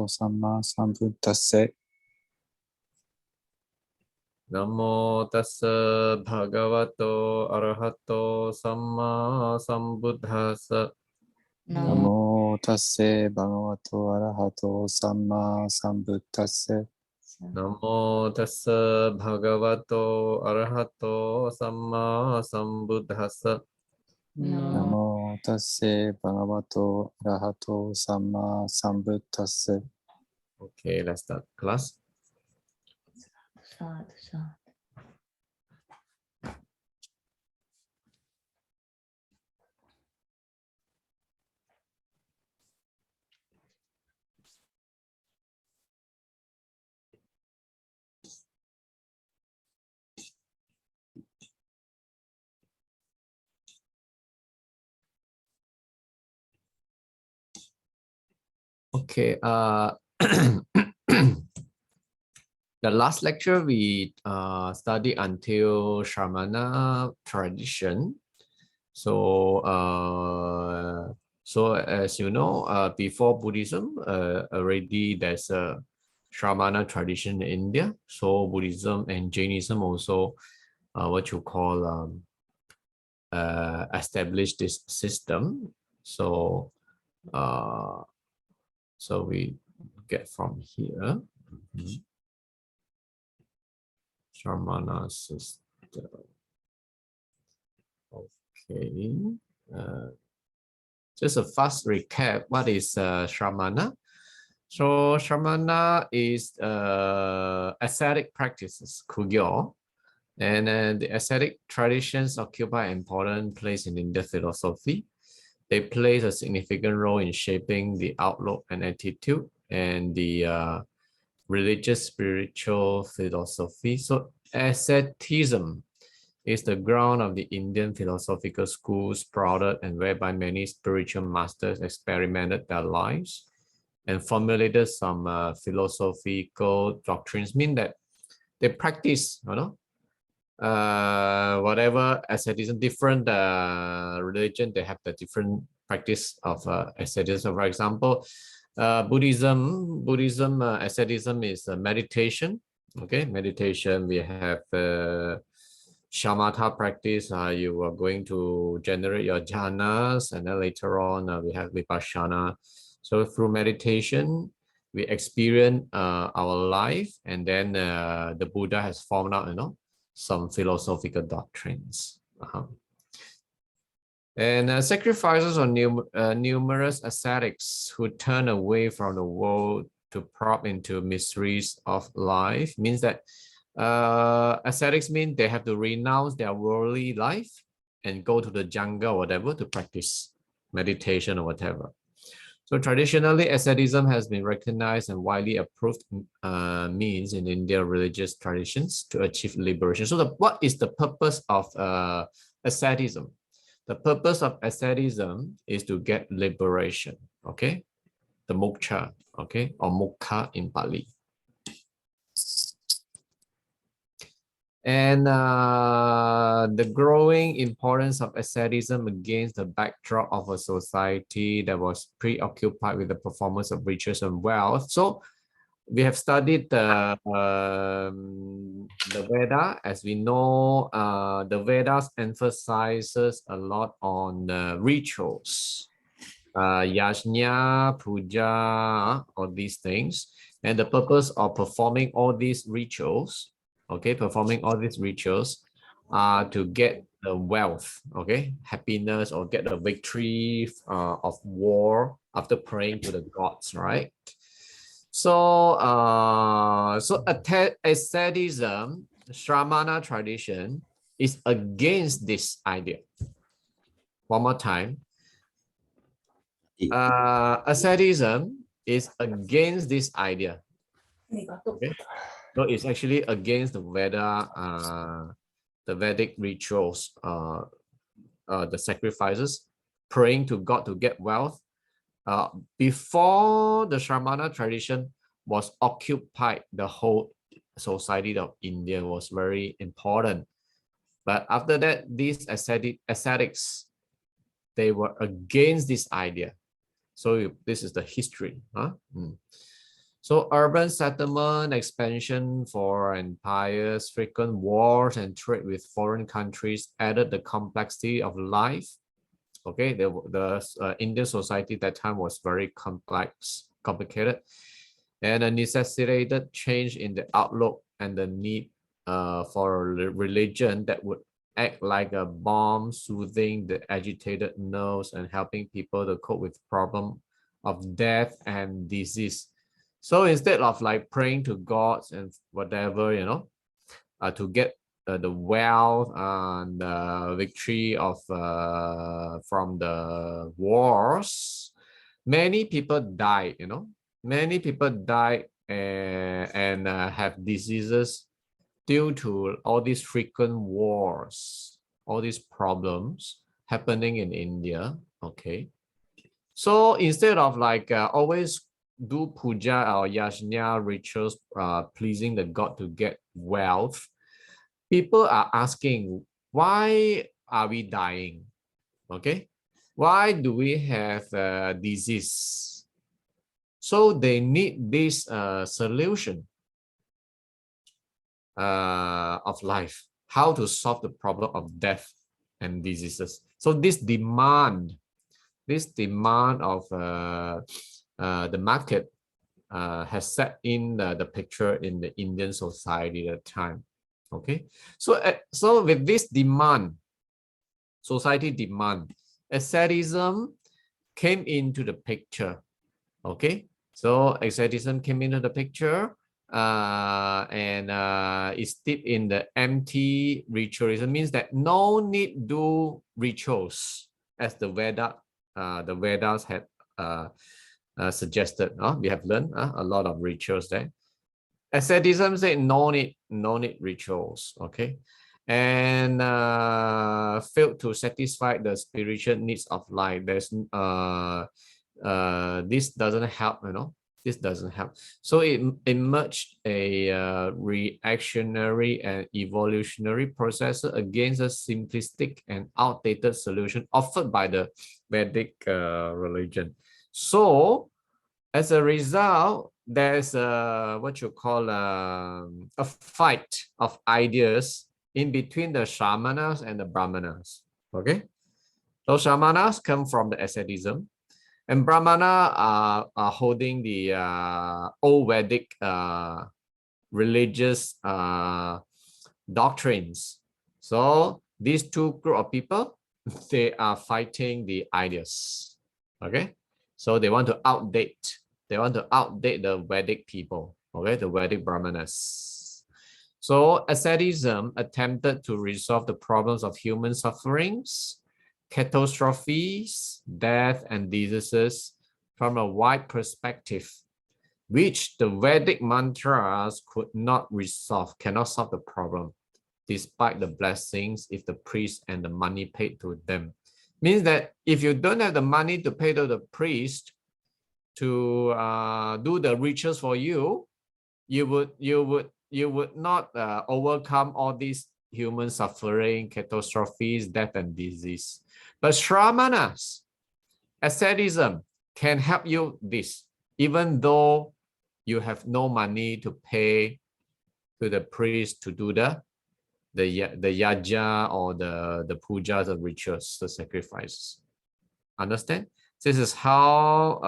Samma Sambuddhassa. Namo tassa bhagavato arahato samma sambuddhassa. Namo Tassa Bhagavato Arahato Samma Sambuddhassa. Namo tassa bhagavato arahato samma sambuddhassa. Namo Tassa Bhagavato Arahato Samma Sambuddhassa. Okay, let's start class. Okay, the last lecture we studied until Shramana tradition. So, as you know, before Buddhism, already there's a Shramana tradition in India. So Buddhism and Jainism also, what you call, established this system. So, so we get from here. Shramana system. Okay. Just a fast recap. What is Shramana? So Shramana is ascetic practices, kugyo, and the ascetic traditions occupy an important place in Indian philosophy. They play a significant role in shaping the outlook and attitude and the religious spiritual philosophy. So asceticism is the ground of the Indian philosophical schools sprouted and whereby many spiritual masters experimented their lives and formulated some philosophical doctrines, mean that they practice, whatever asceticism, different religion, they have the different practice of asceticism. For example, Buddhism asceticism is meditation. Okay, meditation. We have shamatha practice. You are going to generate your jhanas, and then later on we have vipassana. So through meditation, we experience our life, and then the Buddha has formed out, some philosophical doctrines. And sacrifices on numerous ascetics who turn away from the world to probe into mysteries of life, means that ascetics mean they have to renounce their worldly life and go to the jungle or whatever to practice meditation or whatever. So traditionally, asceticism has been recognized and widely approved means in Indian religious traditions to achieve liberation. So what is the purpose of asceticism? The purpose of asceticism is to get liberation, okay? The moksha, okay? Or mokkha in Pali. And the growing importance of asceticism against the backdrop of a society that was preoccupied with the performance of riches and wealth. So we have studied the Veda. As we know, the Vedas emphasizes a lot on rituals, yajna, puja, all these things. And the purpose of performing all these rituals, okay, performing all these rituals to get the wealth, okay, happiness, or get the victory of war after praying to the gods, right? So, asceticism, Shramana tradition, is against this idea. One more time. Asceticism is against this idea. Okay? So it's actually against the Veda, the Vedic rituals, the sacrifices, praying to God to get wealth. Before the Shramana tradition was occupied, the whole society of India was very important. But after that, these ascetics, they were against this idea. So this is the history. So urban settlement, expansion for empires, frequent wars, and trade with foreign countries added the complexity of life. Okay, the Indian society at that time was very complicated, and necessitated change in the outlook and the need for a religion that would act like a balm, soothing the agitated nerves and helping people to cope with problem of death and disease. So instead of like praying to gods and whatever, to get the wealth and the victory of from the wars, many people died. Many people died and have diseases due to all these frequent wars, all these problems happening in India. Okay, so instead of like always do puja or yajna rituals pleasing the god to get wealth, people are asking, why are we dying? Okay, why do we have disease? So they need this solution of life, how to solve the problem of death and diseases. So this demand of the market has set in the picture in the Indian society at the time. Okay, so with this demand, society demand, asceticism came into the picture. Okay, so asceticism came into the picture and is deep in the empty ritualism, means that no need do rituals as the Vedas had suggested. We have learned a lot of rituals there. Asceticism said no need rituals. Okay, and failed to satisfy the spiritual needs of life. There's this doesn't help, this doesn't help. So it emerged a reactionary and evolutionary process against a simplistic and outdated solution offered by the Vedic religion. So as a result, there's what you call a fight of ideas in between the Śramaṇas and the Brahmanas. Okay, so Śramaṇas come from the asceticism, and Brahmana are holding the old Vedic religious doctrines. So these two group of people, they are fighting the ideas. Okay, so they want to outdate. They want to outdate the Vedic people. Okay, the Vedic Brahmanas. So asceticism attempted to resolve the problems of human sufferings, catastrophes, death, and diseases from a wide perspective, which the Vedic mantras could not resolve, cannot solve the problem, despite the blessings if the priest and the money paid to them. Means that if you don't have the money to pay to the priest to do the rituals for you, you would not overcome all these human suffering, catastrophes, death, and disease. But Śramaṇas, asceticism, can help you this, even though you have no money to pay to the priest to do the yaja or the pujas, the rituals, the sacrifices. Understand? This is how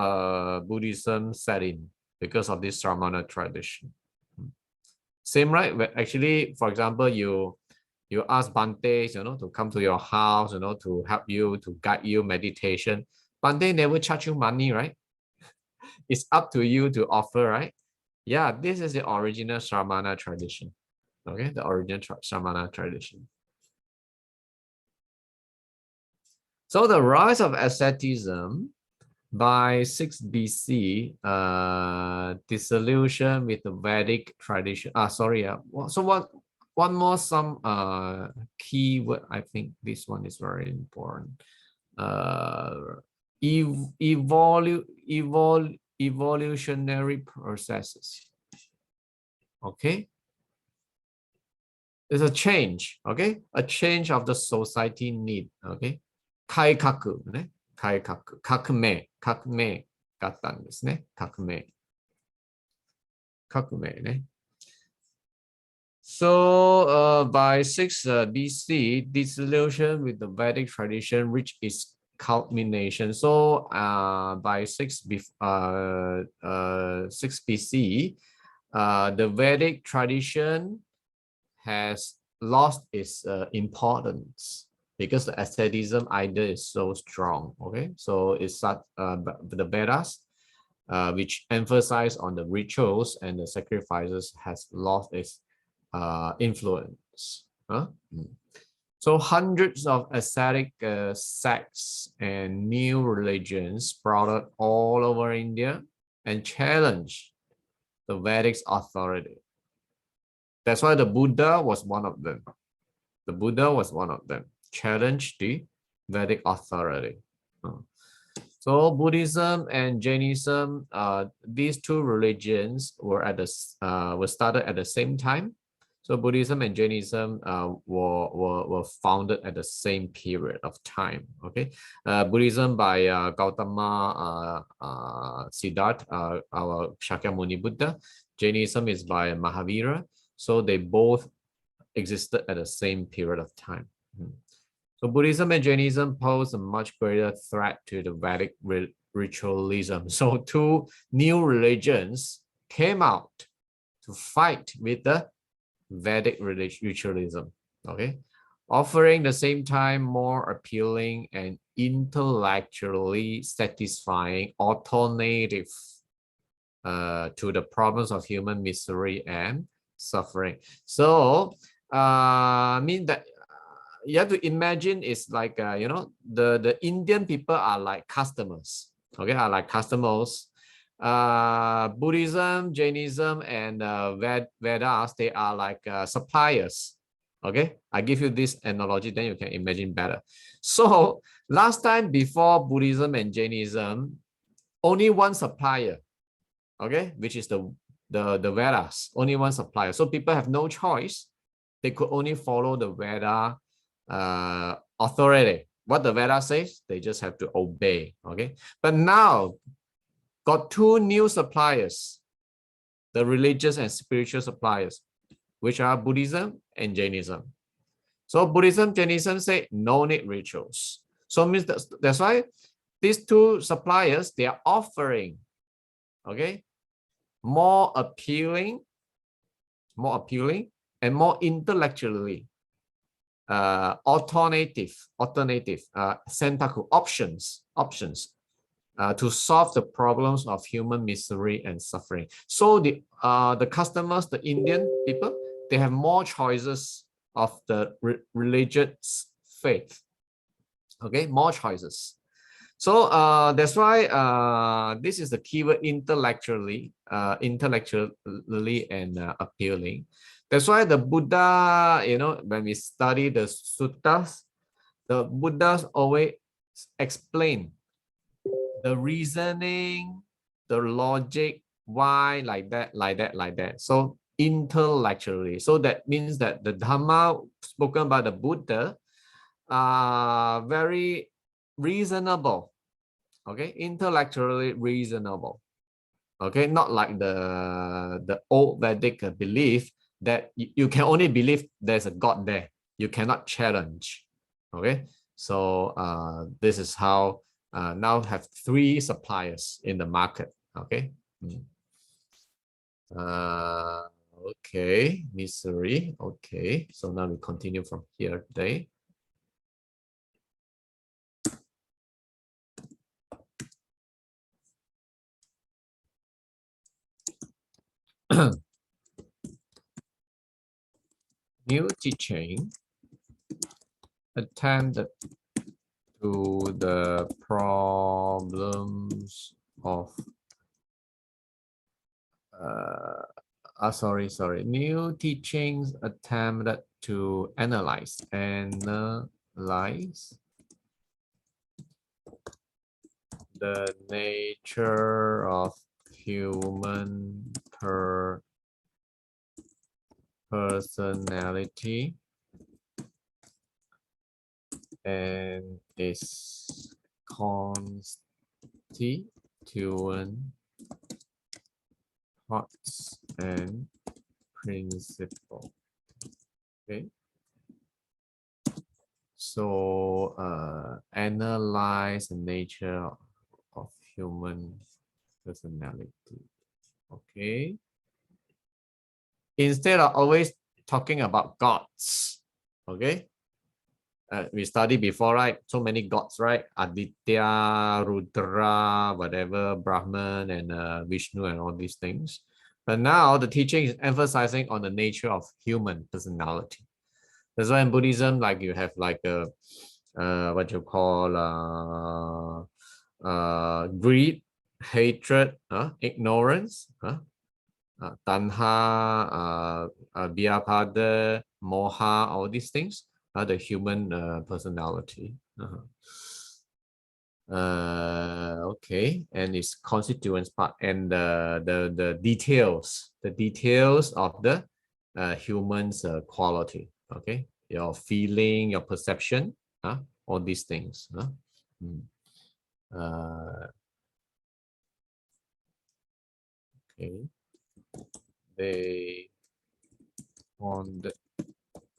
Buddhism set in because of this Śramaṇa tradition. Same, right? But actually, for example, you ask Bhante, to come to your house, to help you, to guide you meditation. Bhante never charge you money, right? It's up to you to offer, right? Yeah, this is the original Śramaṇa tradition. Okay, the original Śramaṇa tradition. So the rise of asceticism by 6 BC, dissolution with the Vedic tradition. So one more key word. I think this one is very important. Evolutionary processes. Okay, it's a change. Okay, a change of the society need. Okay, 改革ね。改革、革命があったんですね。革命。So by 6 BC, disillusion with the Vedic tradition reached its culmination. So by 6 BC, the Vedic tradition has lost its importance because the asceticism idea is so strong. Okay, so it's the Vedas, which emphasize on the rituals and the sacrifices, has lost its influence. So hundreds of ascetic sects and new religions sprouted all over India and challenged the Vedic authority. That's why the Buddha was one of them. The Buddha was one of them, challenged the Vedic authority. So Buddhism and Jainism, these two religions were started at the same time. So Buddhism and Jainism were founded at the same period of time. Okay, Buddhism by Gautama Siddhartha, our Shakyamuni Buddha. Jainism is by Mahavira. So they both existed at the same period of time. So Buddhism and Jainism pose a much greater threat to the Vedic ritualism. So two new religions came out to fight with the Vedic ritualism, okay, offering the same time more appealing and intellectually satisfying alternative to the problems of human misery and suffering. So I mean that you have to imagine it's like the Indian people are like customers, okay, are like customers. Buddhism, Jainism, and Vedas, they are like suppliers. Okay, I give you this analogy, then you can imagine better. So last time, before Buddhism and Jainism, only one supplier, okay, which is the Vedas, only one supplier. So people have no choice. They could only follow the Veda authority. What the Veda says, they just have to obey. Okay, but now got two new suppliers, the religious and spiritual suppliers, which are Buddhism and Jainism. So Buddhism, Jainism say no need rituals. So means that's why these two suppliers, they are offering, okay, more appealing and more intellectually alternative sentaku options to solve the problems of human misery and suffering. So the customers, the Indian people, they have more choices of the religious faith. Okay, more choices. So that's why this is the keyword, intellectually and appealing. That's why the Buddha, when we study the suttas, the Buddhas always explain the reasoning, the logic, why like that. So intellectually. So that means that the Dhamma spoken by the Buddha are very reasonable. Okay, intellectually reasonable. Okay, not like the old Vedic belief that you can only believe there's a God there. You cannot challenge. Okay, so this is how now have three suppliers in the market. Okay. Okay, misery. Okay, so now we continue from here today. New teaching attended to the problems of new teachings attempted to analyze the nature of human personality and its constituent thoughts and principle. Okay. So analyze the nature of human personality. Okay. Instead of always talking about gods, okay. We studied before, right? So many gods, right? Aditya, Rudra, whatever, Brahman, and Vishnu, and all these things. But now the teaching is emphasizing on the nature of human personality. That's why in Buddhism, like you have like a what you call greed, hatred, ignorance, tanha, vyapada, moha, all these things are the human personality. Okay, and its constituents part and the details of the human's quality. Okay, your feeling, your perception, all these things. Okay, they ponder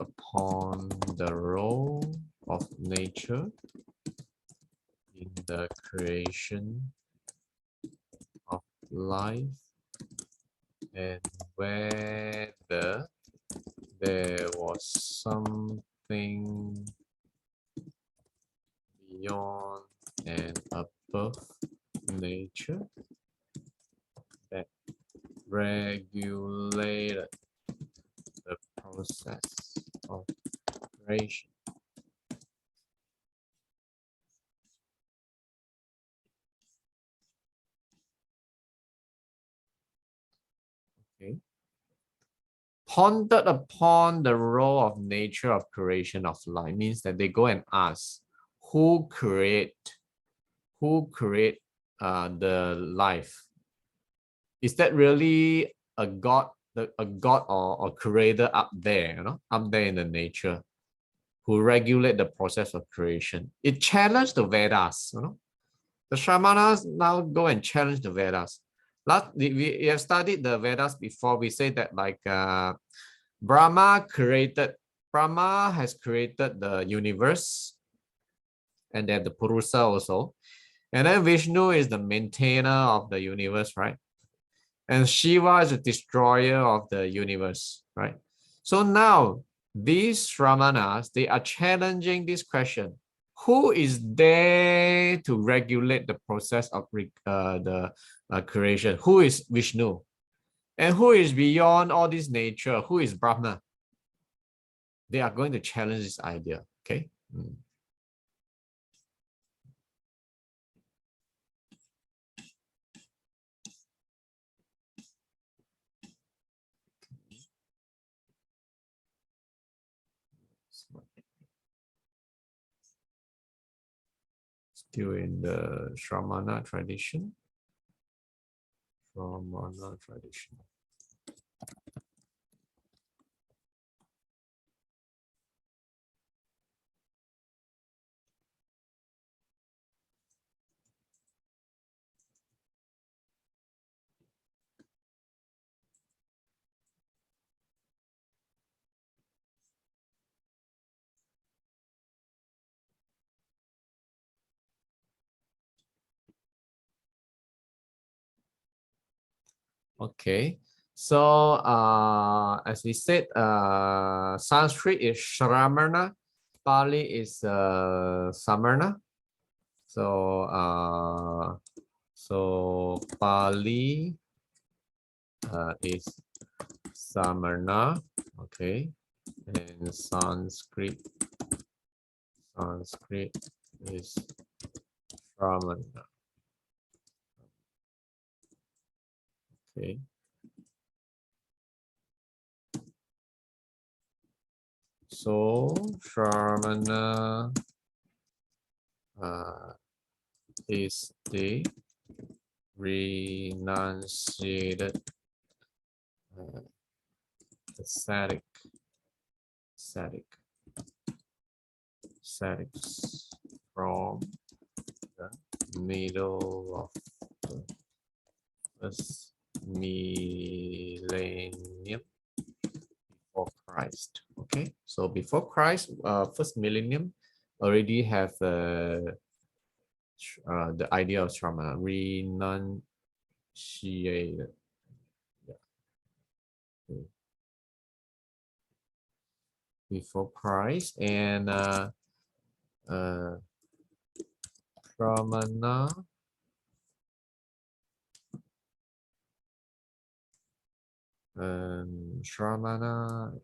upon the role of nature in the creation of life and whether there was something beyond and above nature that regulated the process of creation. Okay. Pondered upon the role of nature of creation of life means that they go and ask who create the life. Is that really a god, or creator up there, up there in the nature, who regulate the process of creation? It challenged the Vedas. The Shramanas now go and challenge the Vedas. We have studied the Vedas before. We say that like Brahma has created the universe, and then the Purusa also. And then Vishnu is the maintainer of the universe, right? And Shiva is the destroyer of the universe, right? So now these Shramanas, they are challenging this question. Who is there to regulate the process of the creation? Who is Vishnu? And who is beyond all this nature? Who is Brahma? They are going to challenge this idea, okay? Still in the Shramana tradition. Shramana tradition. Okay, so as we said, Sanskrit is Shramana, Pali is Samarna. So Pali is Samarna, okay, and Sanskrit is Shramana. Okay. So Shramana is the renunciated ascetics from the middle of the first millennium before Christ. Okay, so before Christ, first millennium already have the idea of Shramana, renunciated. Yeah. Before Christ, and Shramana Shramana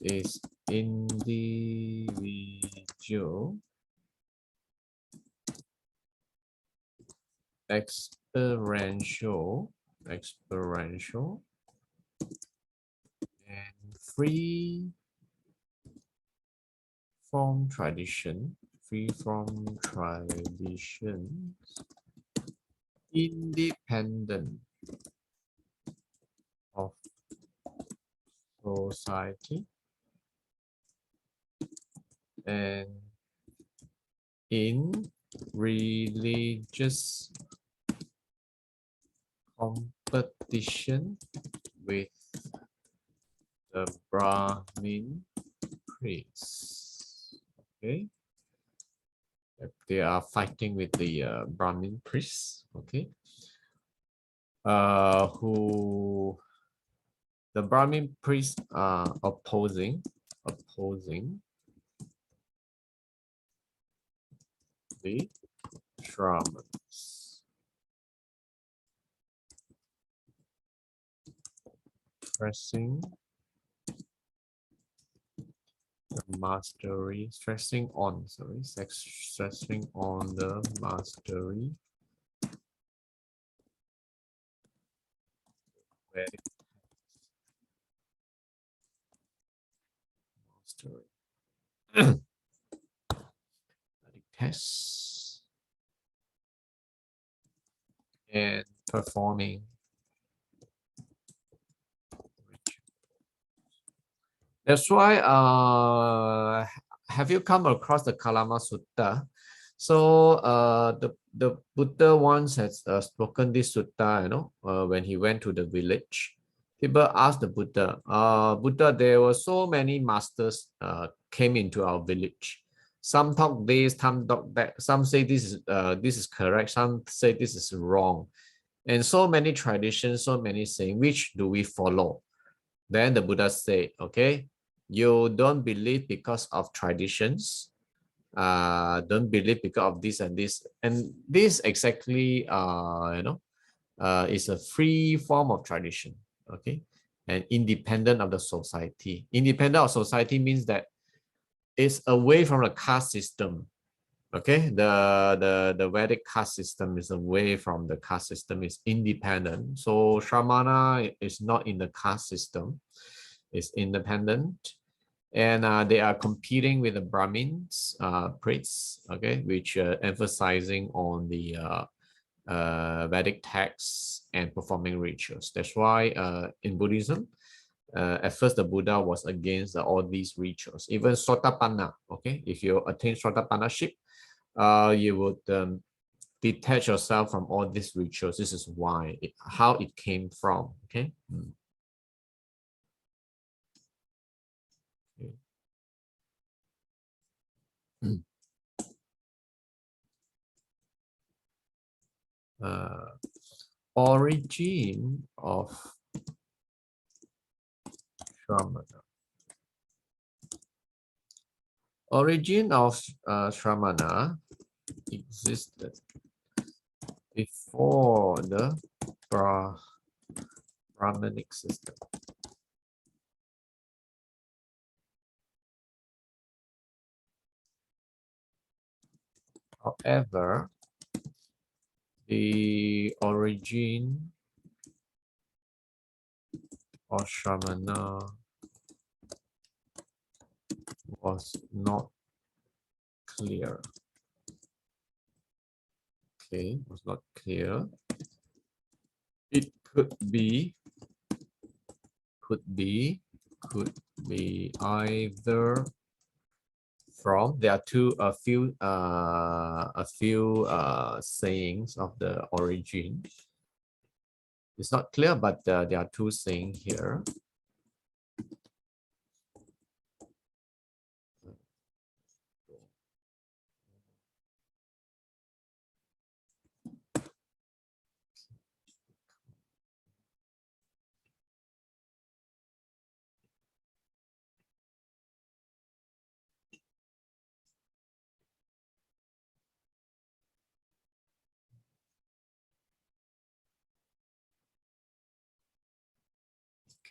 is individual experiential and free from tradition, independent of society, and in religious competition with the Brahmin priests. Okay, they are fighting with the Brahmin priests. Okay, who the Brahmin priests are opposing the Shramans, stressing the mastery, stressing on the mastery Vedic Vedic tests and performing rituals. That's why have you come across the Kalama Sutta? So the Buddha once has spoken this sutta, when he went to the village. People asked the Buddha, Buddha, there were so many masters came into our village. Some talk this, some talk that. Some say this is correct. Some say this is wrong. And so many traditions, so many saying, which do we follow? Then the Buddha said, okay, you don't believe because of traditions. Don't believe because of this and this. And this exactly, is a free form of tradition. Okay, and independent of the society. Independent of society means that it's away from the caste system. Okay, the Vedic caste system is away from the caste system, is independent. So Shramana is not in the caste system, it's independent. And they are competing with the Brahmins, priests, okay, which emphasizing on the Vedic texts and performing rituals. That's why in Buddhism, at first the Buddha was against all these rituals. Even Sotapanna, okay, if you attain Sotapanna-ship, you would detach yourself from all these rituals. This is why, how it came from, okay? Origin of Shramana. Origin of Shramana existed before the Brahmanic system. However, the origin of Shramana was not clear. Okay, was not clear. It could be either from, there are a few sayings of the origin. It's not clear, but there are two saying here.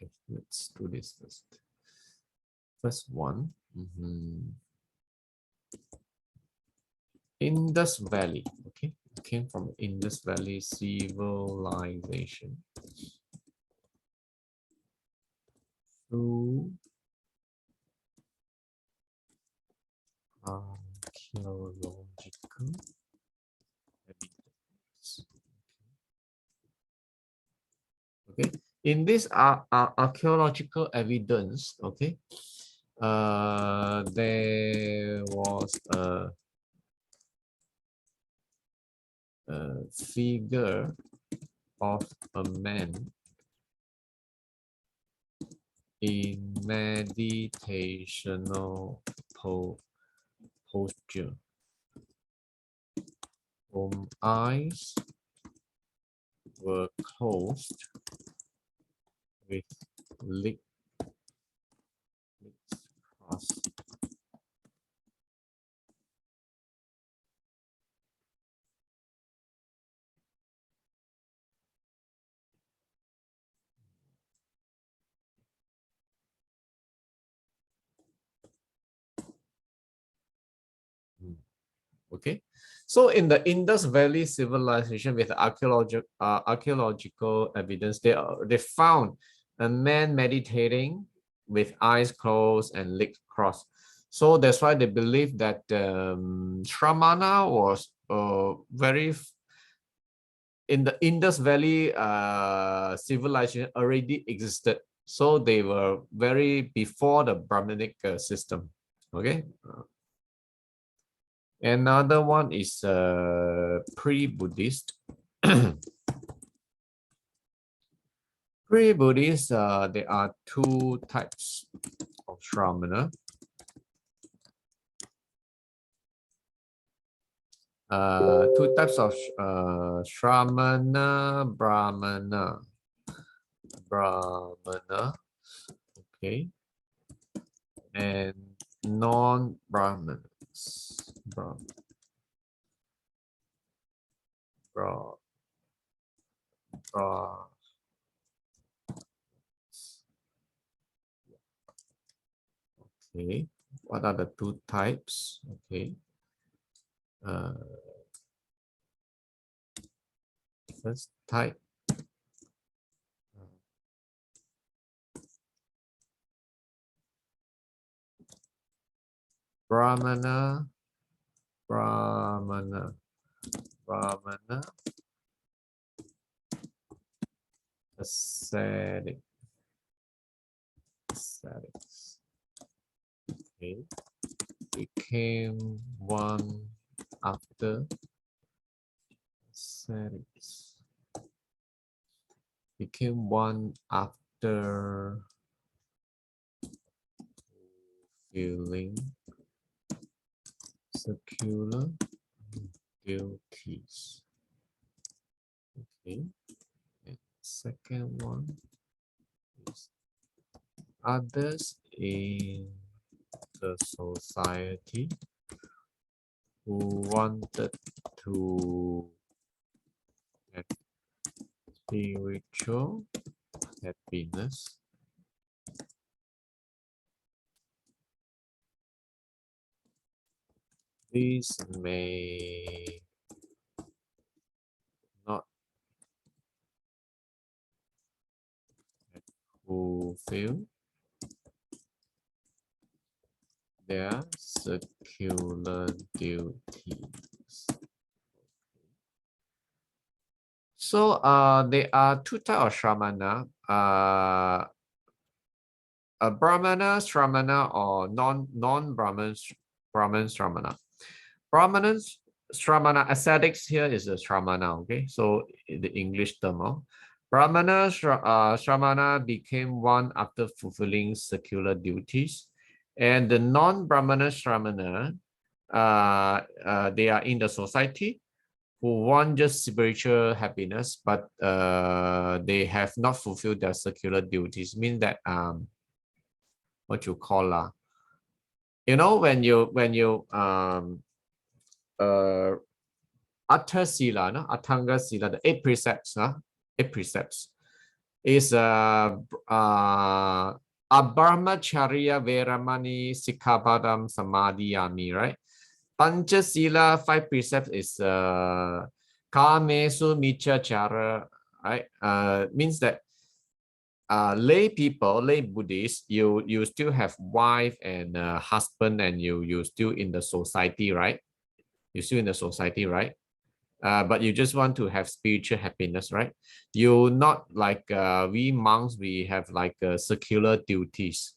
Okay, let's do this first. First one. Indus Valley. Okay, it came from Indus Valley civilization. Through archaeological evidence. Okay, in this archaeological evidence, okay, there was a figure of a man in meditational posture, whom eyes were closed with legs crossed. Okay, so in the Indus Valley civilization with archaeological evidence, they found a man meditating with eyes closed and legs crossed. So that's why they believe that Śramaṇa was very in the Indus Valley civilization already existed. So they were very before the Brahminic system. Okay. Another one is pre-Buddhist. Pre-Buddhist, there are two types of Śrāmana. Two types of Śrāmana, Brahmana. Okay, and non-Brahmanas. Okay, what are the two types? Okay, first type, Brahmana, ascetics. Okay, became one after ascetics. Became one after feeling secular duties. Okay, and second one is others in the society who wanted to have spiritual happiness. These may not fulfill their secular duties. So there are two types of Śrāmana. A Brahmana, Śrāmana, or non-Brahman Śrāmana. Brahmanas, Śrāmana, ascetics here is a Śrāmana, okay? So the English term, Shramana became one after fulfilling secular duties, and the non-Brahmana Shramana, they are in the society who want just spiritual happiness, but they have not fulfilled their secular duties. Means that what you call when you Atta Sila, no? Atanga Sila, the 8 precepts, 8 precepts is Abrahmacharya Veramani Sikkhapadam Samadhiyami, right? Panchasila, 5 precepts is Kamesu Michachara, right? Means that lay people, lay Buddhists, you still have wife and husband, and you still in the society, right? You still in the society, right? But you just want to have spiritual happiness, right? You not like we monks, we have like secular duties.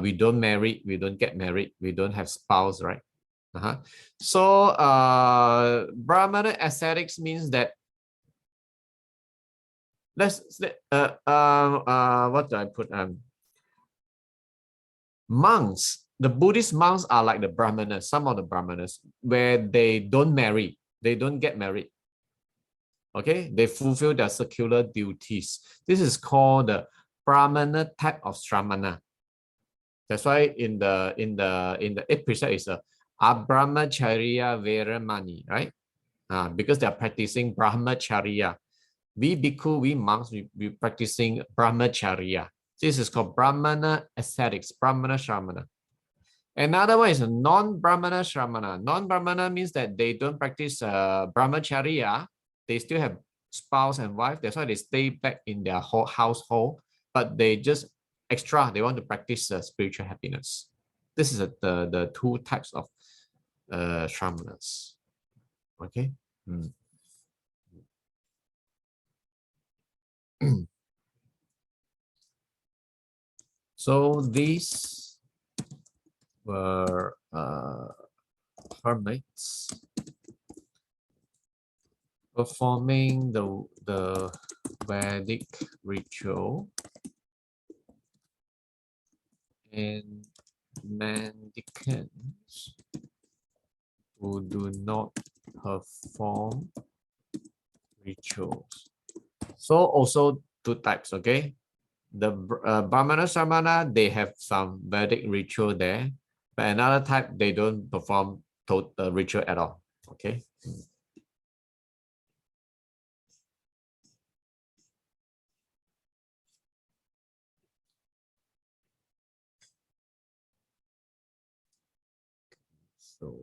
We don't marry, we don't get married, we don't have spouse, right? So Brahmana ascetics means that what do I put? Monks, the Buddhist monks are like the Brahmanas, some of the Brahmanas, where they don't marry, they don't get married. Okay, they fulfill their secular duties. This is called the Brahmana type of Shramana. That's why in the 8 precept is a Abrahmacharya Veramani, right? Because they are practicing Brahmacharya. We bhikkhu, we monks, we practicing Brahmacharya. This is called Brahmana ascetics, Brahmana Shramana. Another one is a non-Brahmana Shramana. Non-Brahmana means that they don't practice Brahmacharya. They still have spouse and wife. That's why they stay back in their whole household, but they just extra, they want to practice spiritual happiness. This is the 2 types of Shramanas. Okay. So these were hermits performing the Vedic ritual, and mendicants who do not perform rituals. So also 2 types, okay? The Brahmana Shramana, they have some Vedic ritual there, but another type, they don't perform the ritual at all, okay? So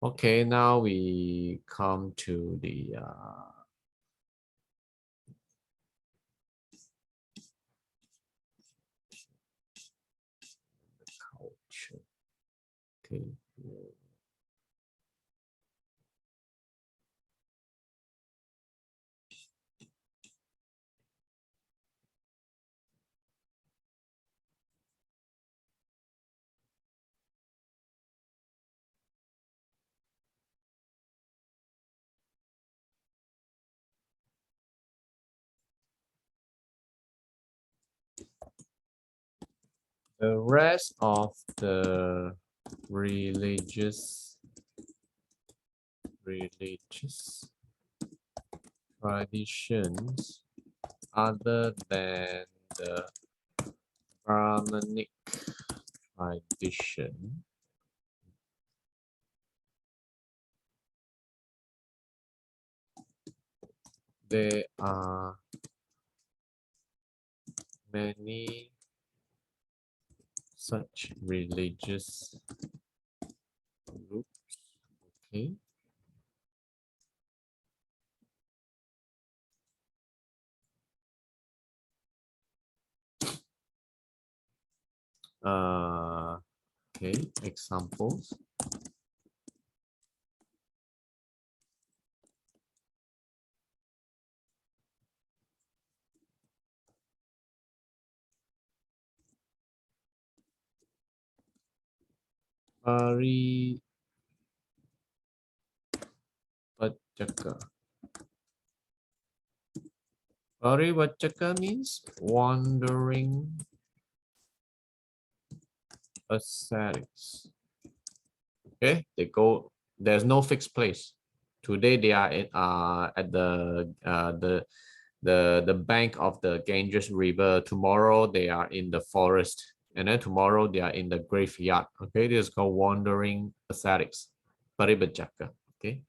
okay, now we come to the culture. Okay. The rest of the religious traditions other than the Brahmanic tradition there are many such religious groups. Okay. Okay, examples. Parivachaka. Parivachaka means wandering ascetics. Okay, they go. There's no fixed place. Today they are at the bank of the Ganges River. Tomorrow they are in the forest, and then tomorrow they are in the graveyard. Okay, this is called wandering ascetics, paribhajaka. Okay.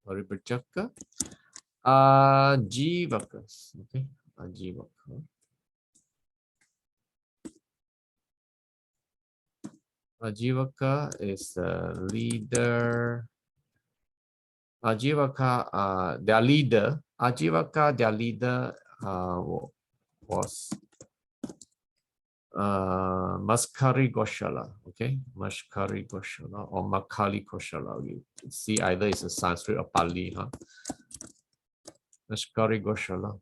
Paribhajaka. Jivakas. Okay, Jivaka. Ajivaka is a leader. Ajivaka, their leader. Ajivaka, their leader was Maskari Goshala. Okay, Maskari Goshala or Makali Goshala. You see, either it's a Sanskrit or Pali. Huh? Maskari Goshala.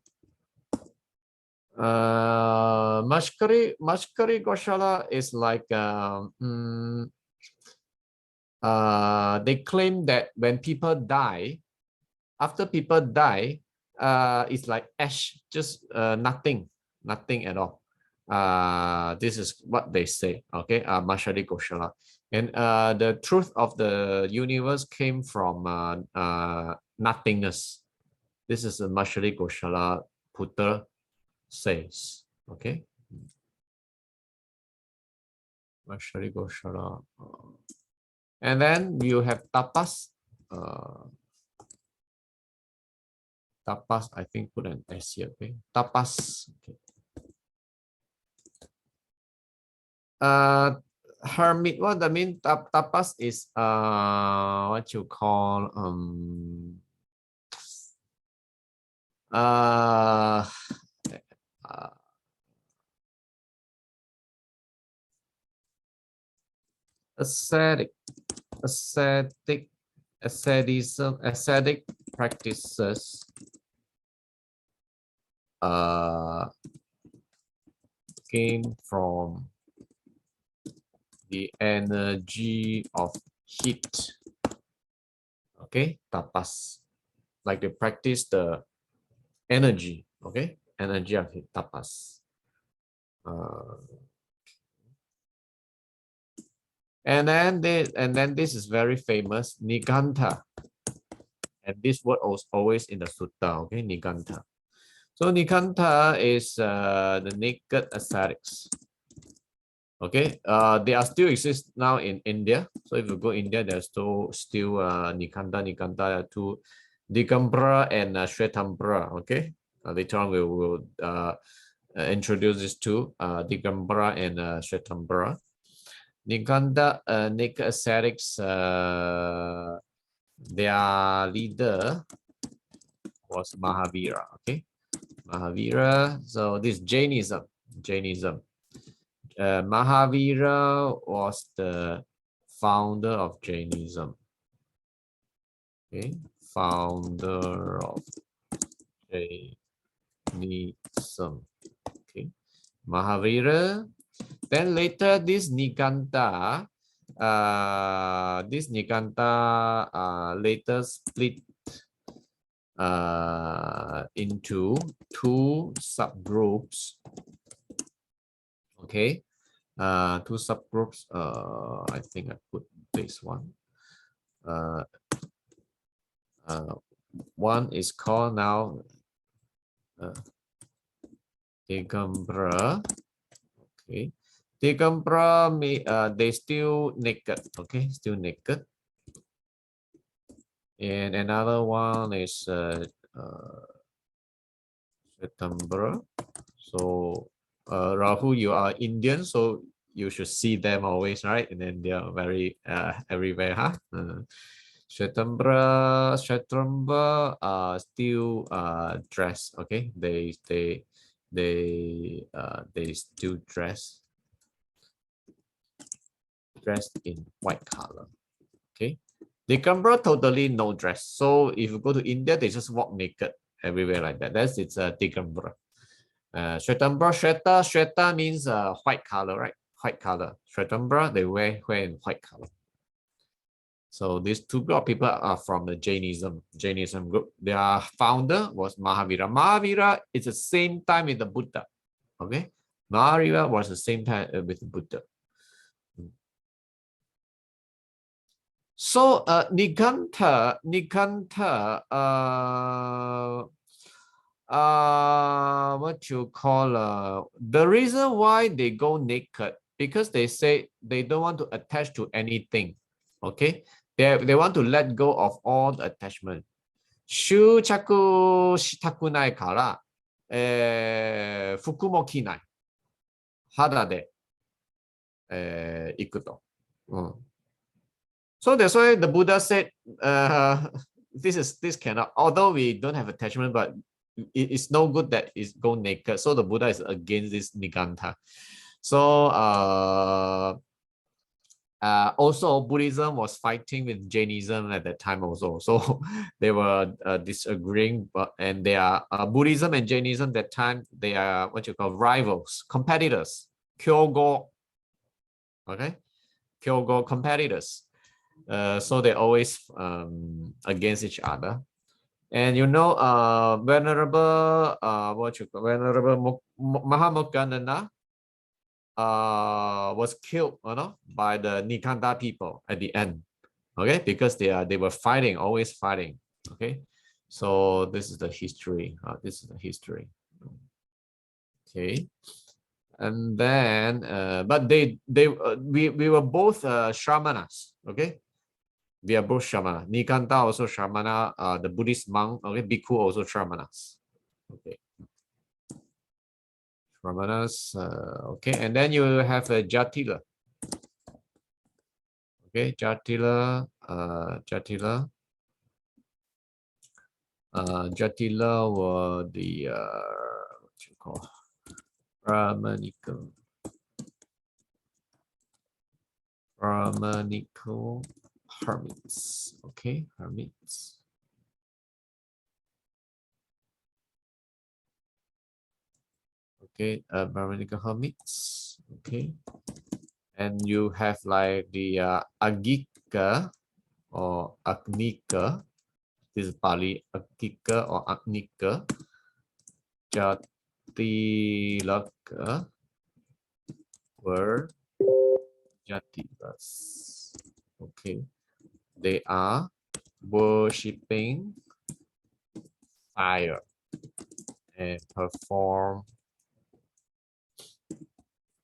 Maskari Goshala is like they claim that when people die, after people die, it's like ash, just nothing at all. This is what they say. Okay, Mashari Goshala, and the truth of the universe came from nothingness. This is a Mashari Goshala Putra says. Okay, Mashari Goshala, and then you have tapas. Tapas, I think put an S here. Okay, tapas. Okay. Hermit. What I mean, tapas is what you call ascetic practices came from the energy of heat. Okay, tapas, like they practice the energy. Okay, energy of heat, tapas. And then this is very famous, Nigantha. And this word was always in the sutta. Okay, Nigantha. So Nigantha is the naked ascetics. Okay, they are still exist now in India. So if you go India, there's still Nikanda, two Digambra and Shvetambra. Okay, later on we will introduce these two, Digambra and Shvetambra. Nikanda, naked ascetics, their leader was Mahavira. Okay, Mahavira. So this Jainism. Mahavira was the founder of Jainism. Okay, founder of Jainism. Okay, Mahavira. Then later this Nigantha, later split into two subgroups. Okay, two subgroups. I think I put this one. One is called now Digambra. Okay, Digambra, they still naked. Okay, still naked. And another one is September. So Rahul, you are Indian, so you should see them always, right? And then they are very everywhere, huh? September still dress. Okay, they still dressed in white color. Okay. Digambar totally no dress. So if you go to India, they just walk naked everywhere like that. That's it's a Digambar. Shvetambara, Shweta means white color, right? White color. Shvetambara, they wear in white color. So these two group of people are from the Jainism group. Their founder was Mahavira. Mahavira is the same time with the Buddha. Okay, Mahavira was the same time with the Buddha. So Nigantha, what you call the reason why they go naked, because they say they don't want to attach to anything. Okay, they want to let go of all the attachment. 執着したくないから、服も着ない。肌で、行くと。So that's why the Buddha said, this cannot, although we don't have attachment, but it's no good that it's go naked. So the Buddha is against this Nigantha. So also Buddhism was fighting with Jainism at that time also. So they were disagreeing, and they are Buddhism and Jainism that time, they are what you call rivals, competitors, kyogo. Okay, kyogo competitors. So they're always against each other. And you know, Venerable Mahamokkanana was killed, by the Nikanda people at the end. Okay, because they were fighting, always fighting. Okay, so this is the history. Okay. And then, but we were both Śramaṇas. Okay. We are both Śramana. Nikanta also Śramana, the Buddhist monk, okay, Bhikkhu also Śramanas. Okay. Śramanas, okay, and then you have a Jatila. Okay, Jatila were the what you call Brahmanical hermits. Okay, hermits. Okay, Brahmanical hermits. Okay, and you have like the Agika or Agnika. This is Pali, Agika or Agnika. Jatilaka were Jatilas. Okay, they are worshipping fire and perform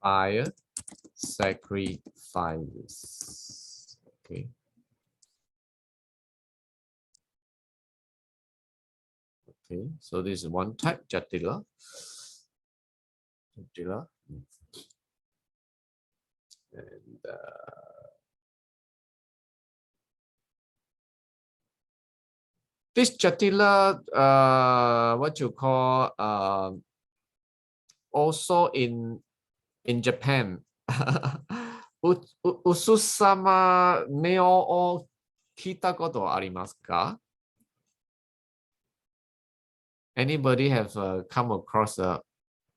fire sacrifices. Okay. Okay, so this is one type, Jatila. And this Jatila, what you call, also in Japan, Ususama Neo o kita koto arimasu ka? Anybody have come across a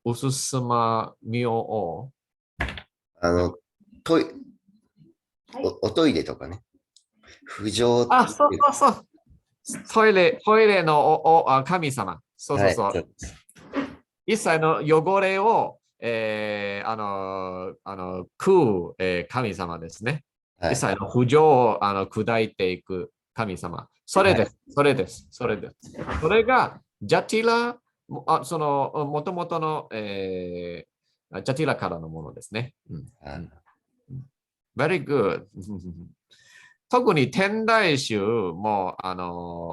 Ususama Neo o? おトイレとかね。不浄。あ、そうそうそう。トイレの神様。そうそうそう。はい、一切の汚れを、食う、神様ですね。はい、一切の不浄を砕いていく神様。それです。それです。それです。それが、ジャティラ、その、もともとの、ジャティラからのものですね。Very good. 特に天台宗も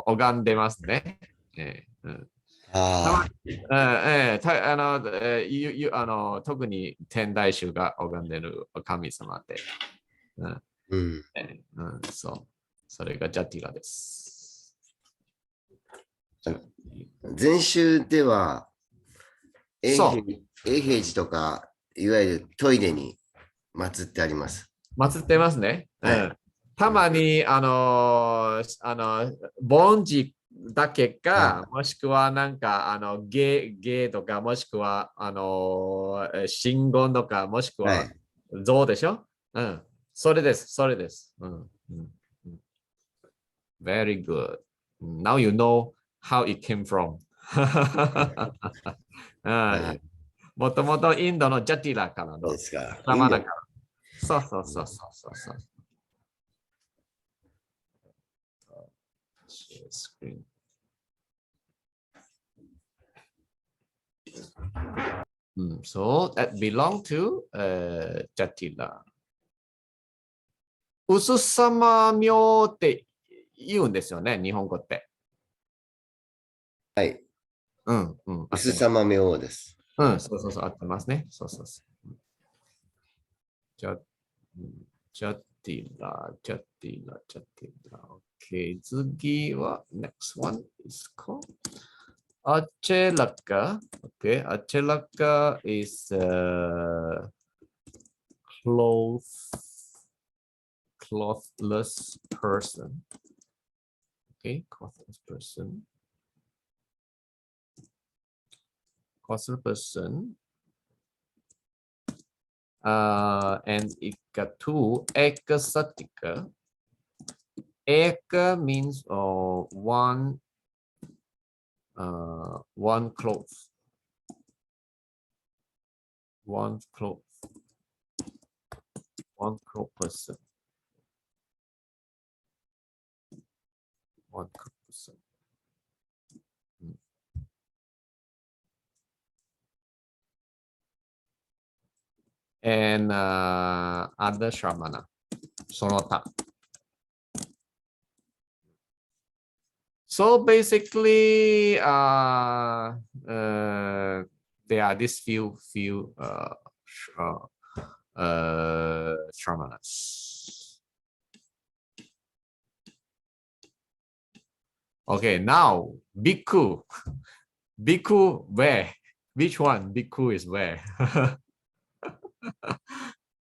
拝んでますね。特に天台宗が拝んでる神様で。それがジャティラです。禅宗では永平寺とかいわゆるトイレに祀ってあります。祀ってますね。はい、たまに凡事だけか、もしくはなんかゲとか、もしくは信言とか、もしくは像でしょ、うん、それです、それです。Very good. Now you know how it came from. もともとインドのジャティラからの。ですか。シャマナから。そうそうそうそうそう。Screen. So that belong to Jatila. うすさま名って言うんですよね、日本語って。はい。うすさま名です。そうそうそう、合ってますね。そうそうそう。ジャティラ。OK、次は、next one is called Achelaka. Okay, Achelaka is clothless person. Okay, clothless person. Clothless person. And ikatu ekasatika. Eka means one cloth. One cloth person. One cloth person. And other Shramana. Sonota. So basically, there are these few Shramanas. Okay, now Bhikkhu. Bhikkhu where? Which one? Bhikkhu is where?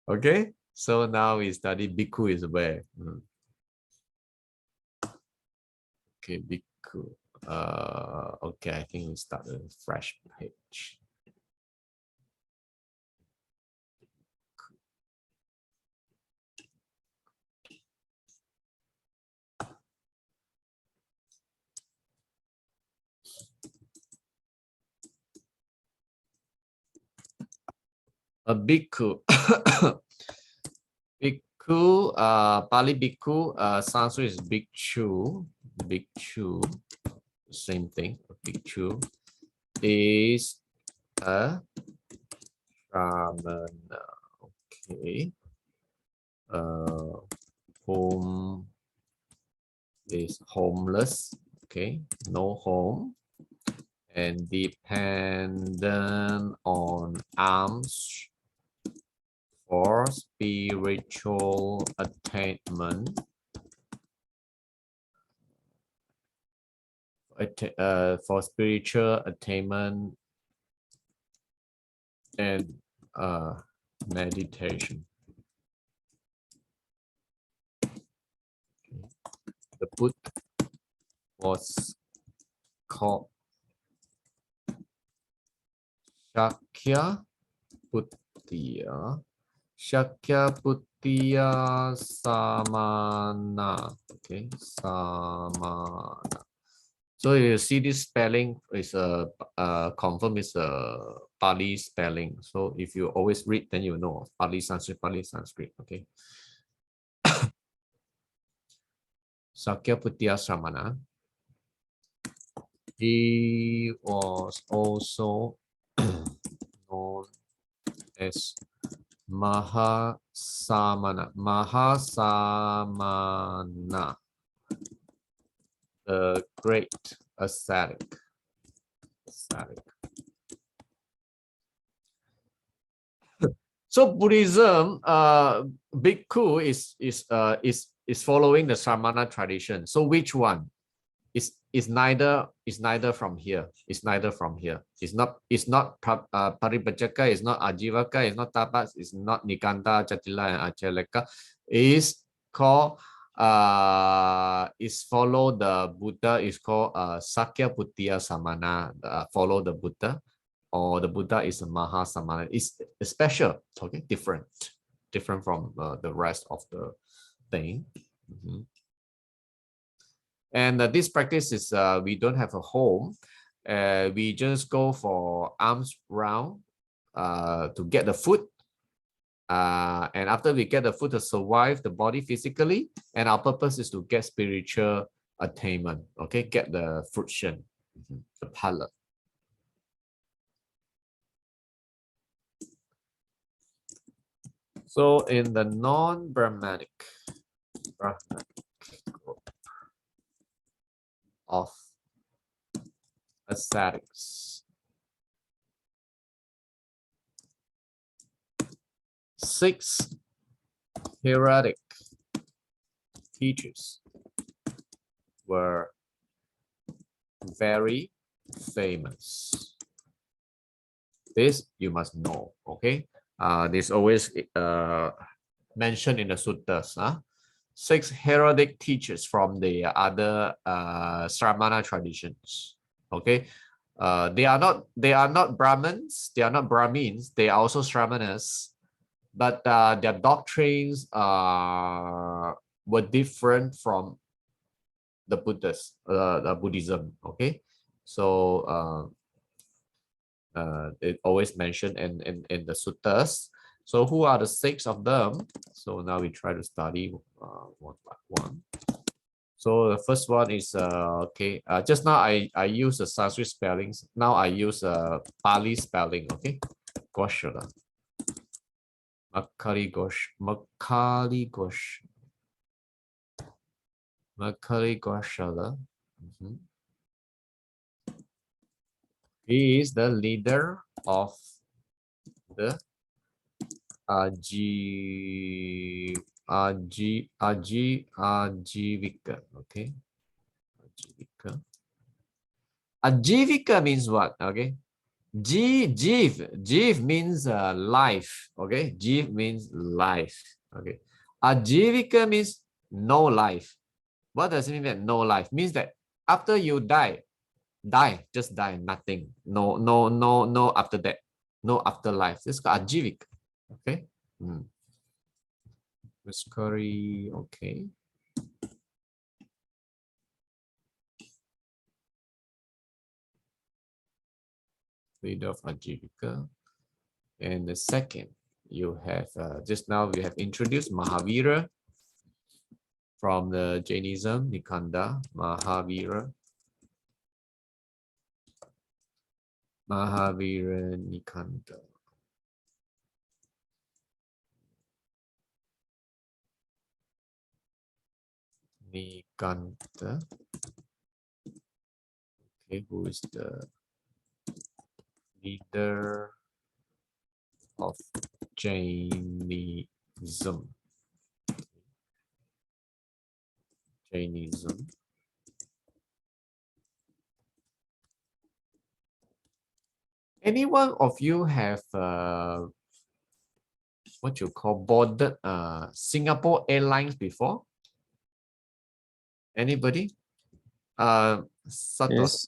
Okay, so now we study Bhikkhu is where. Okay, Bhikkhu. Okay, I think we start a fresh page. A bhikkhu. Bhikkhu, Pali bhikkhu, Sanskrit is bhikshu. Bhikshu, same thing. Bhikshu is a Shramana. Okay. Whom is homeless. Okay, no home. And dependent on alms for spiritual attainment, for spiritual attainment and meditation. The Buddha was called Shakya Buddhiya. Shakya Buddhiya Samana. Okay, Samana. So you see this spelling is confirm is a Pali spelling. So if you always read, then you know Pali Sanskrit, Pali Sanskrit. Okay. Shakya Buddhiya Samana. He was also known as Mahasamana. Mahasamana, the great ascetic. So Buddhism, bhikkhu is following the Śrāmana tradition. So which one? Is neither from here. It's neither from here. It's not Paripajaka, it's not Ajivaka, it's not Tapas, it's not Nikanta, Jatila, and Acheleka. It's called is follow the Buddha is called Sakyaputtya Samana, follow the Buddha, or the Buddha is a Mahasamana. It's special, okay, different from the rest of the thing. And this practice is we don't have a home. We just go for arms round to get the food. And after we get the food to survive the body physically, and our purpose is to get spiritual attainment, okay, get the fruition, the palate. So in the non-Brahmanic group of ascetics, 6 heretic teachers were very famous. This you must know, okay? This always mentioned in the suttas. 6 heretic teachers from the other Śramaṇa traditions. Okay, they are not Brahmins. They are not Brahmins. They are also Śramanas, but their doctrines were different from the the Buddhism. Okay, so it always mentioned in the suttas. So who are the 6 of them? So now we try to study one by one. So the first one is okay. Just now I use the Sanskrit spellings. Now I use Pali spelling. Okay, Goshala, Makali Goshala. He is the leader of the Ajivika. Okay, Ajivika means what? Okay, Jiv means life. Okay, Jiv means life. Okay, Ajivika means no life. What does it mean that no life? Means that after you die, just die, nothing, no after that, no afterlife. This is called Ajivika. Okay. Miss Curry, okay. Leader of Ajivika. And the second, you have just now we have introduced Mahavira from the Jainism, Nikanda, Mahavira Nikanda. Nikanda. Okay, who is the leader of Jainism? Any one of you have what you call boarded Singapore Airlines before? Anybody? Satos?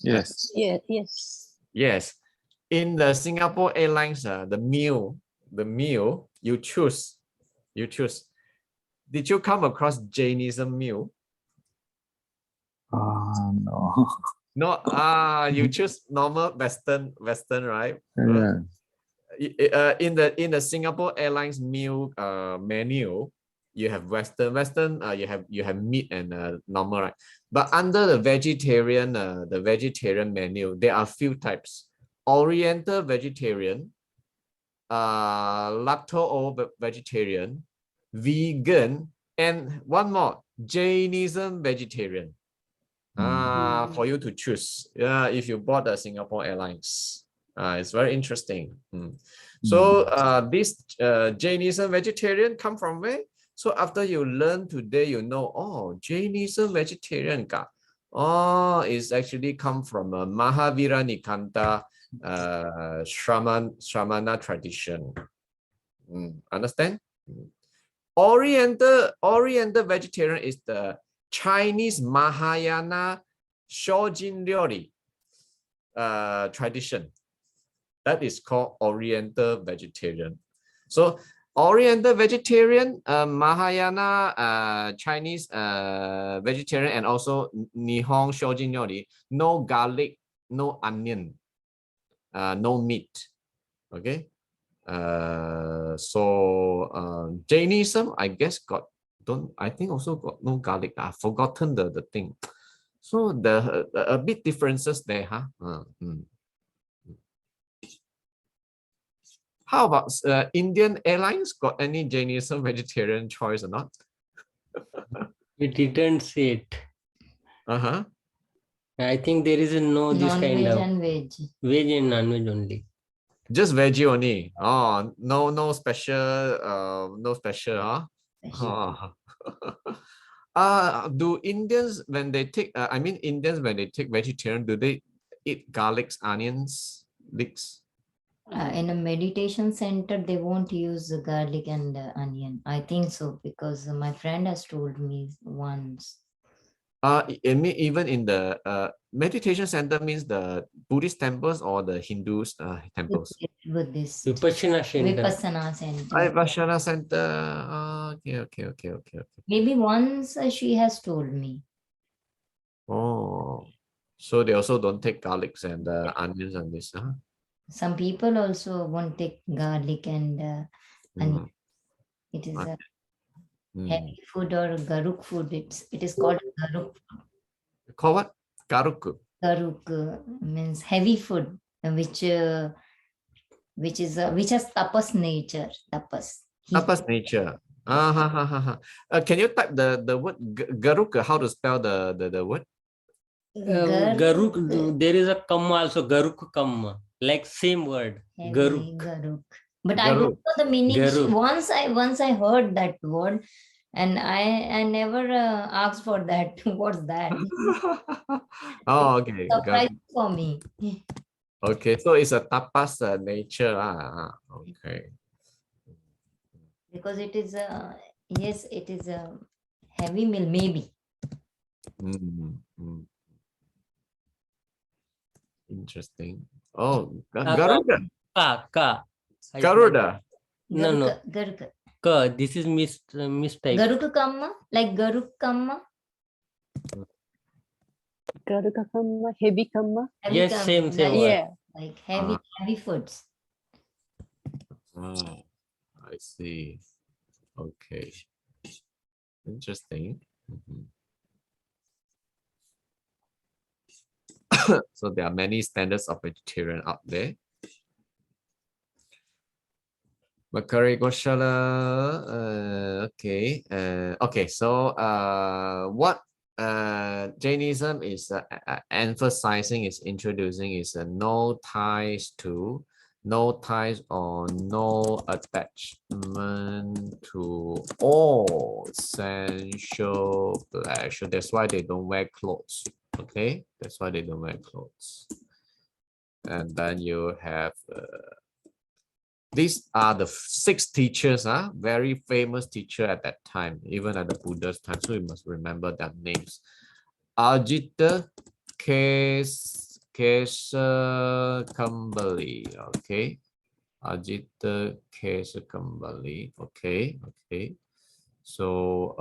Yes. Yes. In the Singapore Airlines, the meal you choose. Did you come across Jainism meal? No. No, you choose normal Western, right? Yeah. In the Singapore Airlines meal menu, you have Western, you have meat and normal, right? But under the vegetarian menu, there are few types: Oriental vegetarian, lacto vegetarian, vegan, and one more, Jainism vegetarian. For you to choose. Yeah, if you bought the Singapore Airlines. It's very interesting. So this Jainism vegetarian come from where? So after you learn today, you know, oh, Jainism vegetarian it's actually come from a Mahavira Nikanda Śramaṇa tradition. Understand? Oriental vegetarian is the Chinese Mahayana Shojin Ryori tradition. That is called Oriental vegetarian. So Oriental vegetarian, Mahayana Chinese vegetarian, and also Nihon Shojin Ryori, no garlic, no onion, no meat. Okay. Jainism, I guess I think also got no garlic. I've forgotten the thing. So the a bit differences there, huh? How about Indian Airlines? Got any Jainism vegetarian choice or not? We didn't see it. I think there is no this kind of and veg. Veg and non-veg only. Just veggie only. Oh, no special, no special, huh? Do Indians when they take Indians when they take vegetarian, do they eat garlics, onions, leeks? In a meditation center, they won't use the garlic and onion. I think so, because my friend has told me once. Even in the meditation center means the Buddhist temples or the Hindus temples? Buddhist. Vipassana center. Vipassana center. Vipassana center. Okay. Maybe once she has told me. Oh, so they also don't take garlics and onions and this, huh? Some people also won't take garlic and onion. It is a heavy food or garuk food. It is called garuk. Call what? Garuk. Garuk means heavy food, which has tapas nature. Tapas. Tapas nature. Can you type the word garuk? How to spell the word? Garuk. There is a kamma also. Garuk kamma. Like same word. Garuk. But I don't know the meaning. Garuk. Once I heard that word, and I never asked for that. What's that? Oh, okay. Surprise for me. Okay, so it's a tapas nature. Okay. Because it is yes, it is a heavy meal, maybe. Interesting. Oh, Garuda. Ka. Garuda. No. Garuka. Ka. This is mistake. Garuka kamma, like garuk kamma. Garuka kamma, heavy kamma. Yes, same like, word. Yeah. like heavy foods. Oh, I see. Okay. Interesting. So there are many standards of vegetarian out there. Makari Goshala. Okay. Okay. So what Jainism is emphasizing, is introducing, is no ties or no attachment to all sensual pleasure. That's why they don't wear clothes. Okay, that's why they don't wear clothes. And then you have these are the 6 teachers, very famous teacher at that time, even at the Buddha's time. So you must remember their names. Ajita Kesa Kambali. Okay. Ajita Kesa Kambali. Okay. So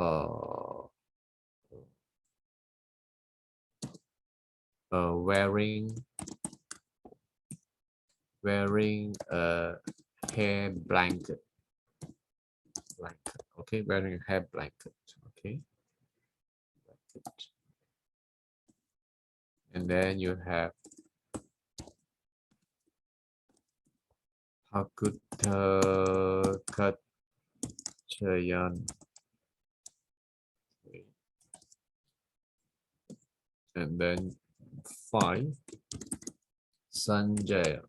wearing a hair blanket. Okay, wearing a hair blanket. Okay. And then you have Hakutta Kachayan. Okay. And then 5, Sanjay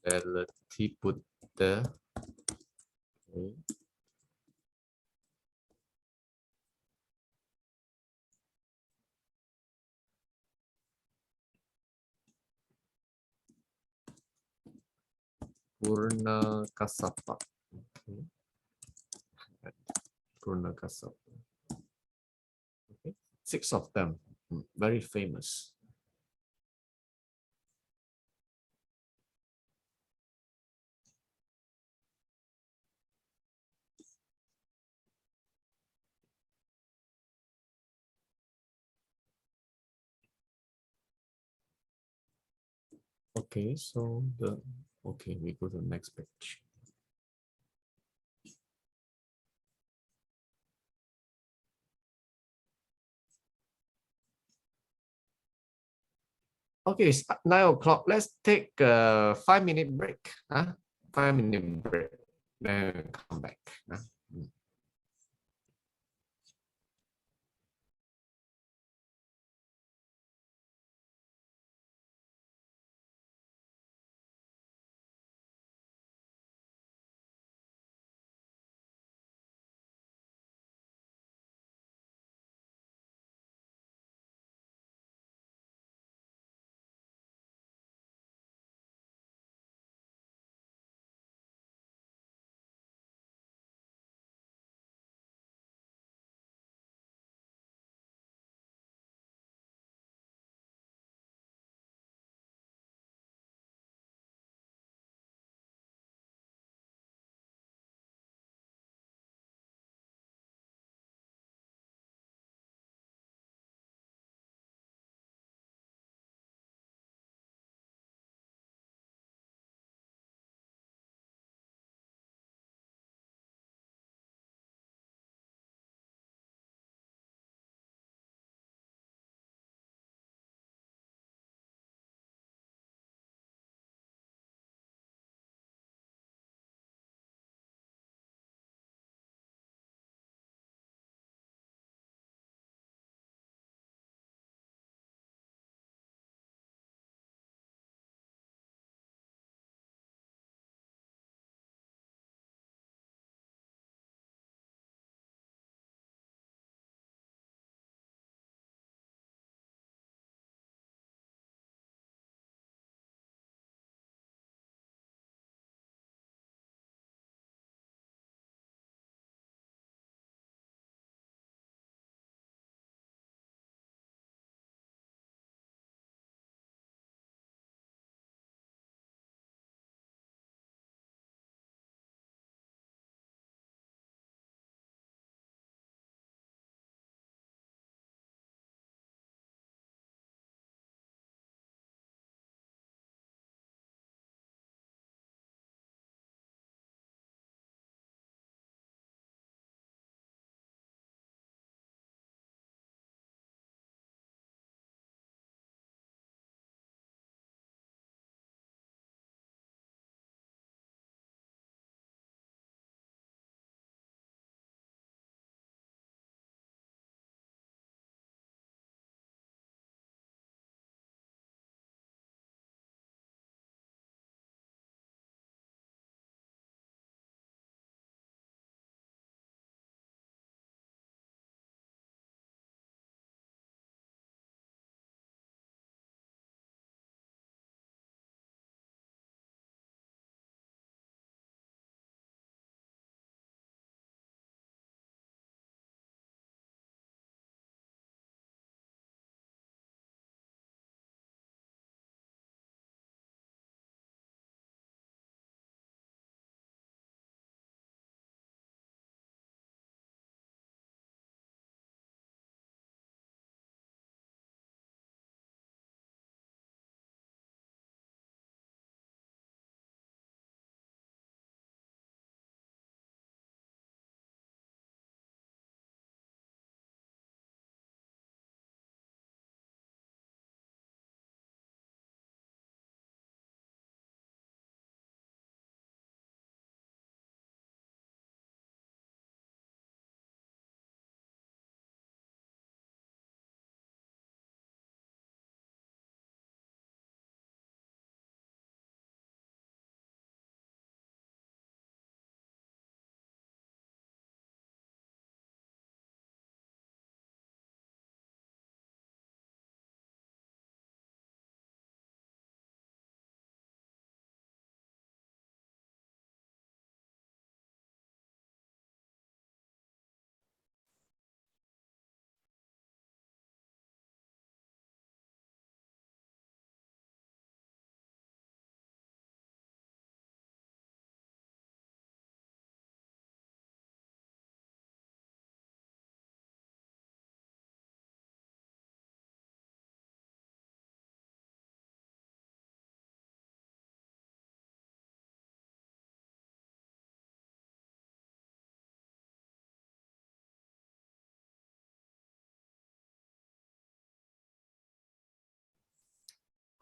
Delatiputta. Okay. Purna Kasapa. Okay. Purna Kasapa. Okay. 6 of them, very famous. Okay, so we go to the next page. Okay, it's 9 o'clock. Let's take a 5-minute break. 5-minute break. Then come back.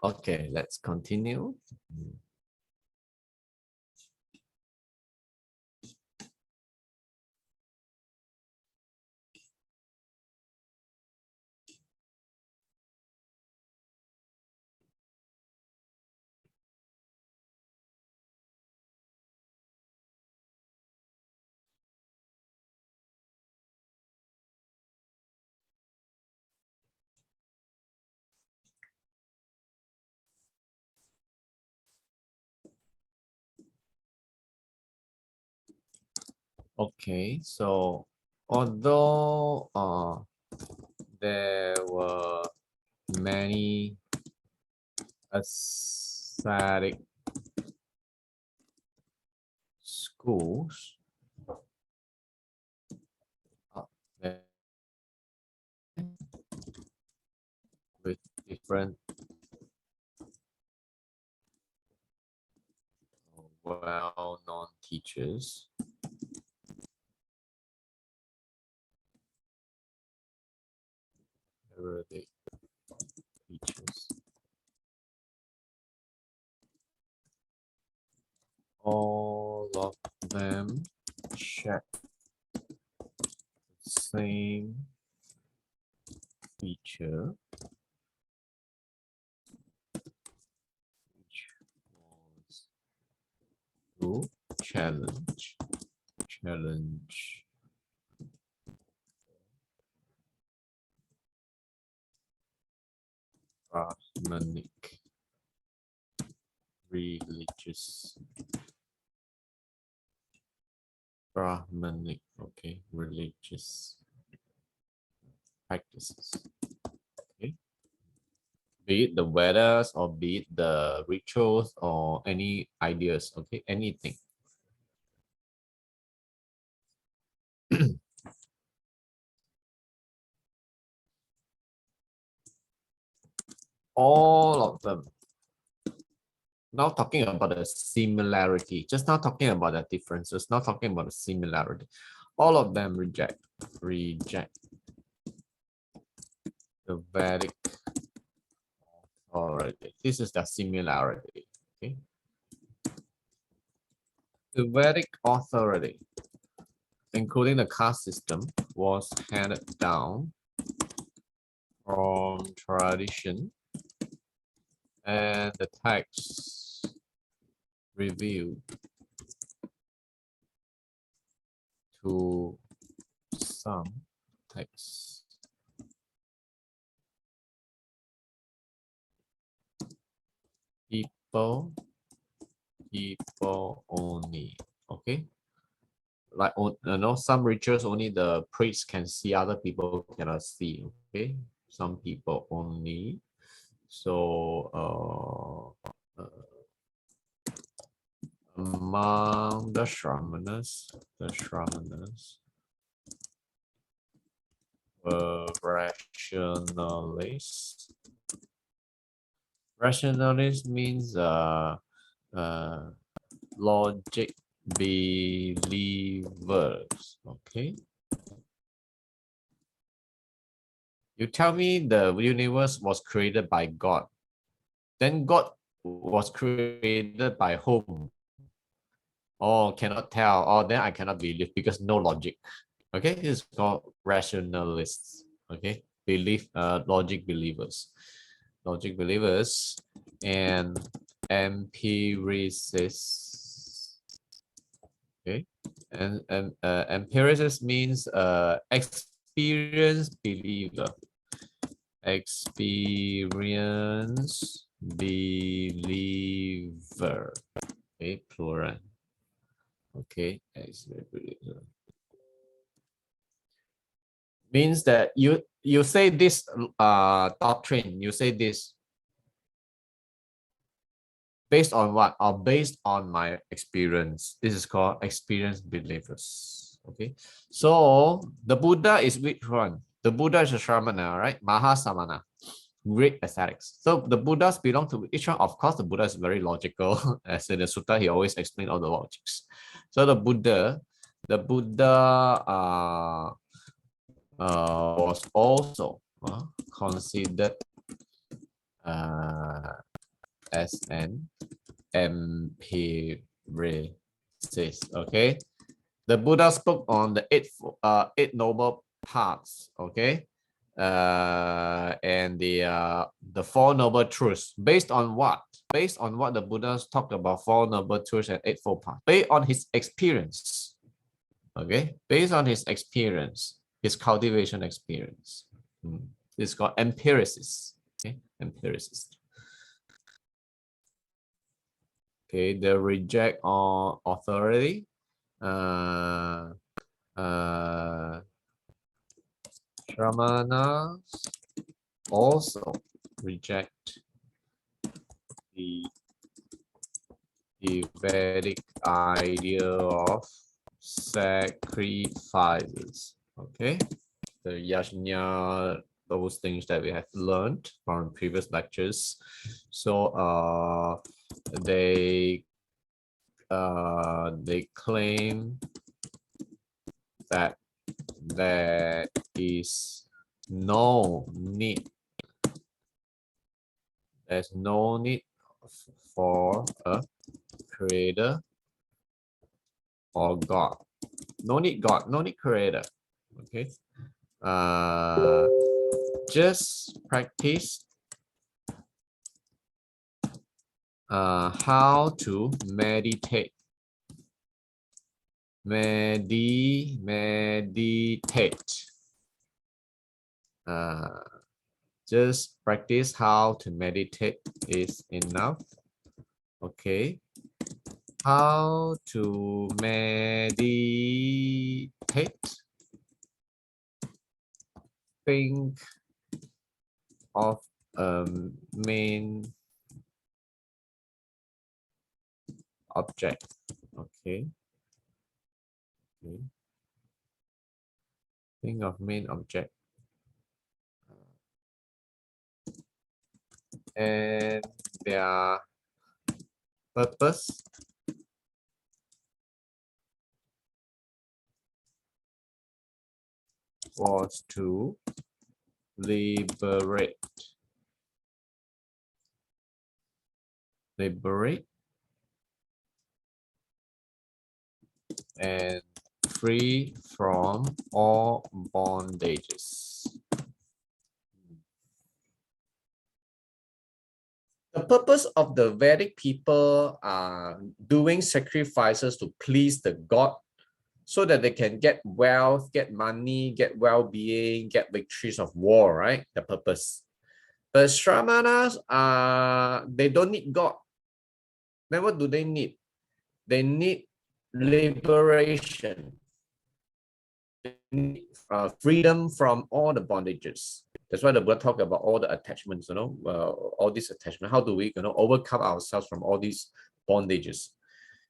Okay, let's continue. Okay, so although there were many ascetic schools there with different well-known teachers. Arabic teachers. All of them share the same feature, which was to challenge Brahmanic religious religious practices. Okay, be it the Vedas or be it the rituals or any ideas. Okay, anything. All of them. Now talking about the similarity, just not talking about the differences, not talking about the similarity. All of them reject the Vedic authority. This is the similarity. Okay. The Vedic authority, including the caste system, was handed down from tradition, and the texts revealed to some texts. People only. Okay, like some rituals only the priest can see, other people cannot see. Okay, some people only. So among the Śramaṇas were rationalists. Rationalist means logic believers. Okay, you tell me the universe was created by God, then God was created by whom? Oh, cannot tell. Oh, then I cannot believe because no logic. Okay, this is called rationalists. Okay, logic believers and empiricists. Okay, and empiricist means experienced believer. Okay, plural. Okay, means that you say this doctrine, you say this based on what? Or based on my experience. This is called experienced believers. Okay, so the Buddha is which one? The Buddha is a Śramana, right? Mahasamana, great ascetics. So the Buddhas belong to each one. Of course, the Buddha is very logical. As in the sutta, he always explains all the logics. So the Buddha was also considered as an empiricist. Okay, the Buddha spoke on the eight noble paths. Okay, and the four noble truths. Based on what? Based on what the Buddha talked about four noble truths and eightfold paths. Based on his experience. Okay, based on his experience, his cultivation experience. It's called empiricist. Okay, empiricist. Okay, they reject all authority. Śramaṇas also reject the Vedic idea of sacrifices. Okay, the yajna, those things that we have learned from previous lectures. So they claim that there is no need. There's no need for a creator or God. No need God, no need creator. Okay. Just practice how to meditate. Meditate. Just practice how to meditate is enough. Okay. How to meditate? Think of a main object. Okay. Okay. Think of main object. And their purpose was to liberate and free from all bondages. The purpose of the Vedic people are doing sacrifices to please the God so that they can get wealth, get money, get well-being, get victories of war, right? The purpose. But Śramaṇas, they don't need God. Then what do they need? They need liberation. They need freedom from all the bondages. That's why the Buddha talk about all the attachments, all these attachments. How do we, overcome ourselves from all these bondages?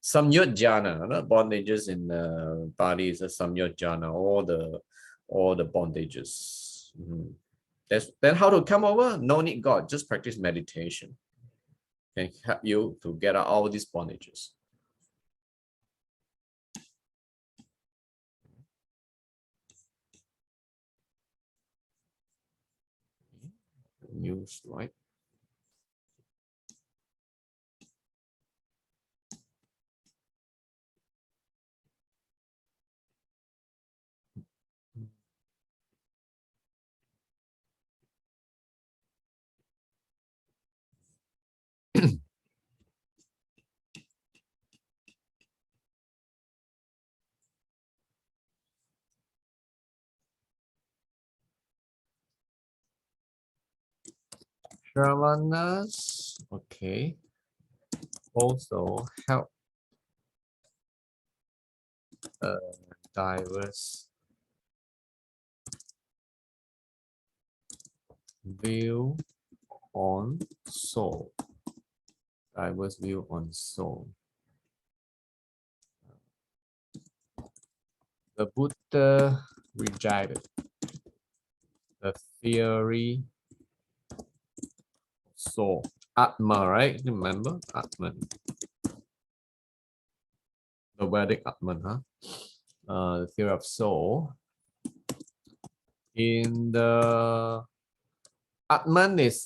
Samyojjhana, bondages in the body is a samyojjhana, all the bondages. Then how to come over? No need God, just practice meditation. Can help you to get out all these bondages. New slide. Śramaṇas, okay, also help diverse view on soul. Diverse view on soul. The Buddha rejected the theory soul. Atma, right? Remember Atman. The Vedic Atman, huh? The theory of soul. In the Atman is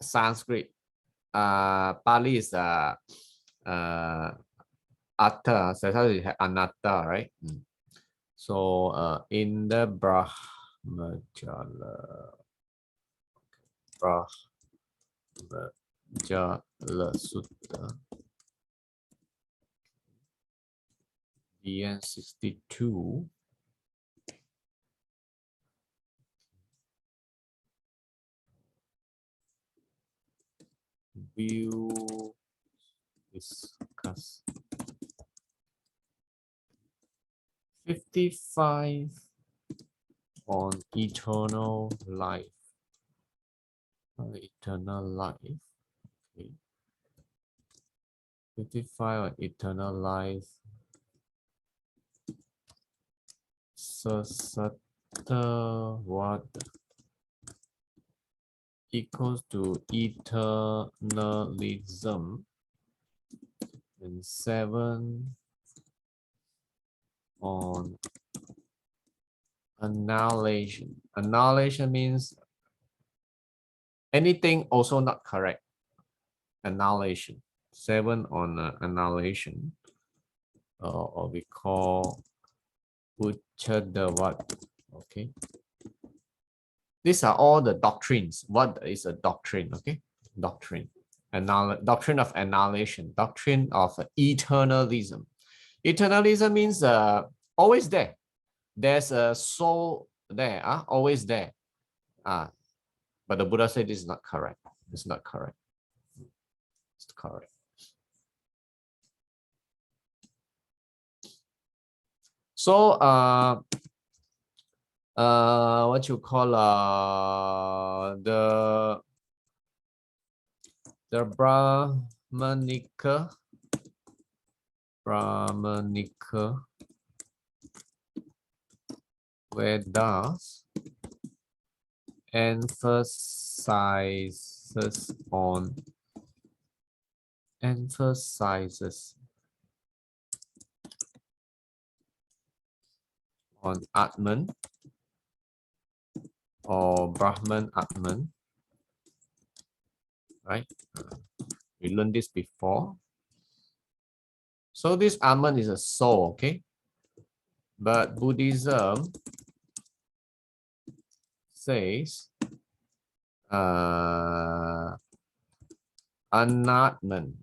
Sanskrit. Pali is atta, so how you have anatta, right? So in the Brahmajala Sutta, DN 62. View discuss 55 on eternal life. Eternal life. Okay. 55 on eternal life. Sasata what equals to eternalism, and 7 on annihilation. Annihilation means anything also not correct. Annihilation. 7 on annihilation, or we call Uchadavat. Okay. These are all the doctrines. What is a doctrine? Okay, doctrine. Doctrine of annihilation. Doctrine of eternalism. Eternalism means always there. There's a soul there, always there. But the Buddha said this is not correct. It's not correct. It's correct. So what you call the Brahmanica Vedas emphasizes on Atman or Brahman Atman, right? We learned this before. So this Atman is a soul, okay? But Buddhism says Anatman,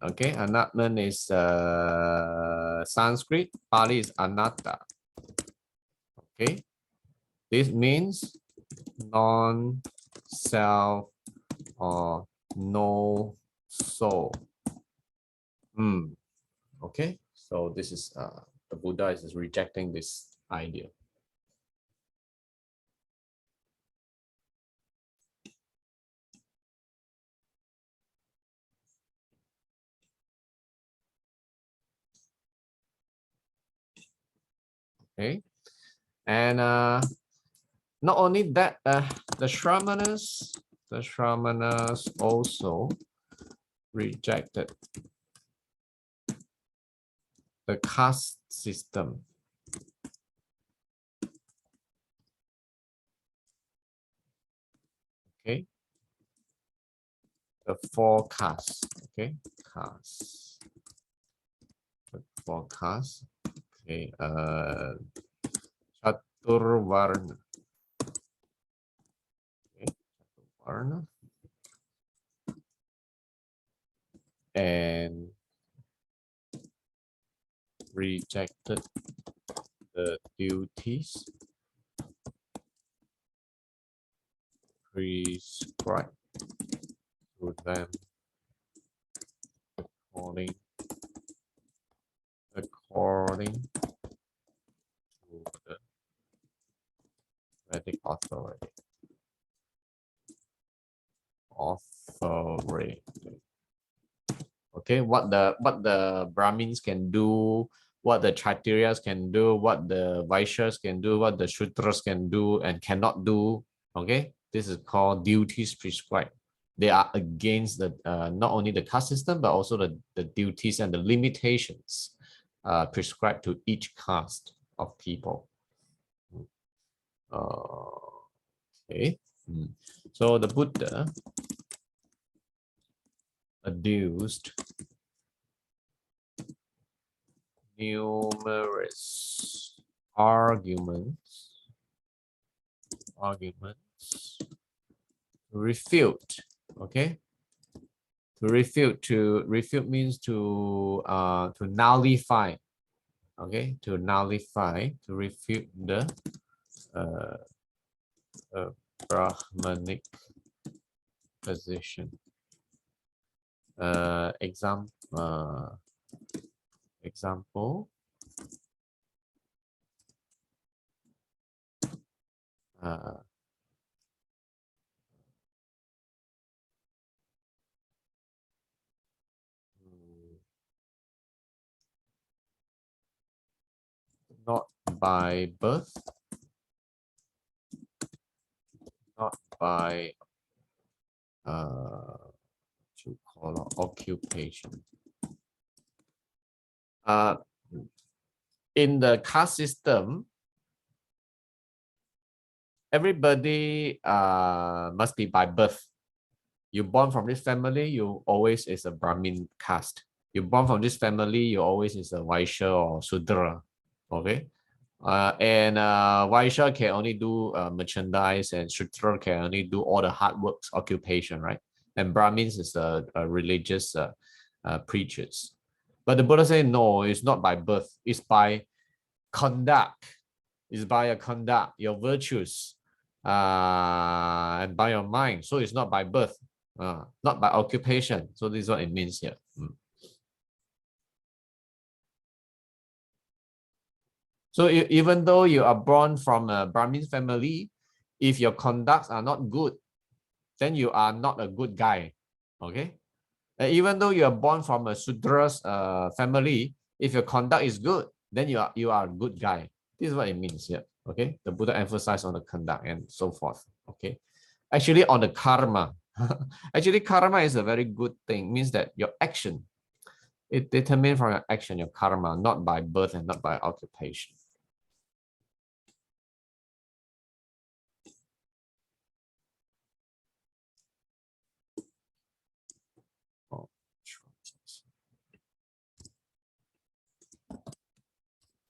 okay? Anatman is Sanskrit, Pali is Anatta. Okay, this means non-self or no soul. Okay, so this is the Buddha is rejecting this idea. Okay, and not only that, the Śramaṇas also rejected the caste system. Okay, the 4 castes. Okay, castes. The 4 castes. Okay, Chaturvarna. Okay, Chaturvarna. And rejected the duties prescribed to them according to the Vedic authority. Okay, what the Brahmins can do, what the Kshatriyas can do, what the Vaishyas can do, what the Shudras can do and cannot do. Okay, this is called duties prescribed. They are against the not only the caste system but also the duties and the limitations prescribed to each caste of people. Okay, so the Buddha adduced numerous arguments to refute. Okay, to refute means to nullify. Okay, to refute the Brahmanic position. Example. Not by birth, not by to call occupation. In the caste system, everybody must be by birth. You born from this family, you always is a Brahmin caste. You born from this family, you always is a Vaishya or Sudra. Okay, and Vaishya can only do merchandise, and Sudra can only do all the hard works, occupation, right? And Brahmins is a religious preachers. But the Buddha said no, it's not by birth, it's by conduct. It's by your conduct, your virtues, and by your mind. So it's not by birth, not by occupation. So this is what it means here. So even though you are born from a Brahmin family, if your conducts are not good, then you are not a good guy. Okay. Even though you are born from a Sudra's family, if your conduct is good, then you are a good guy. This is what it means here. Okay. The Buddha emphasized on the conduct and so forth. Okay. Actually, on the karma. Actually, karma is a very good thing. It means that your action, it determined from your action, your karma, not by birth and not by occupation.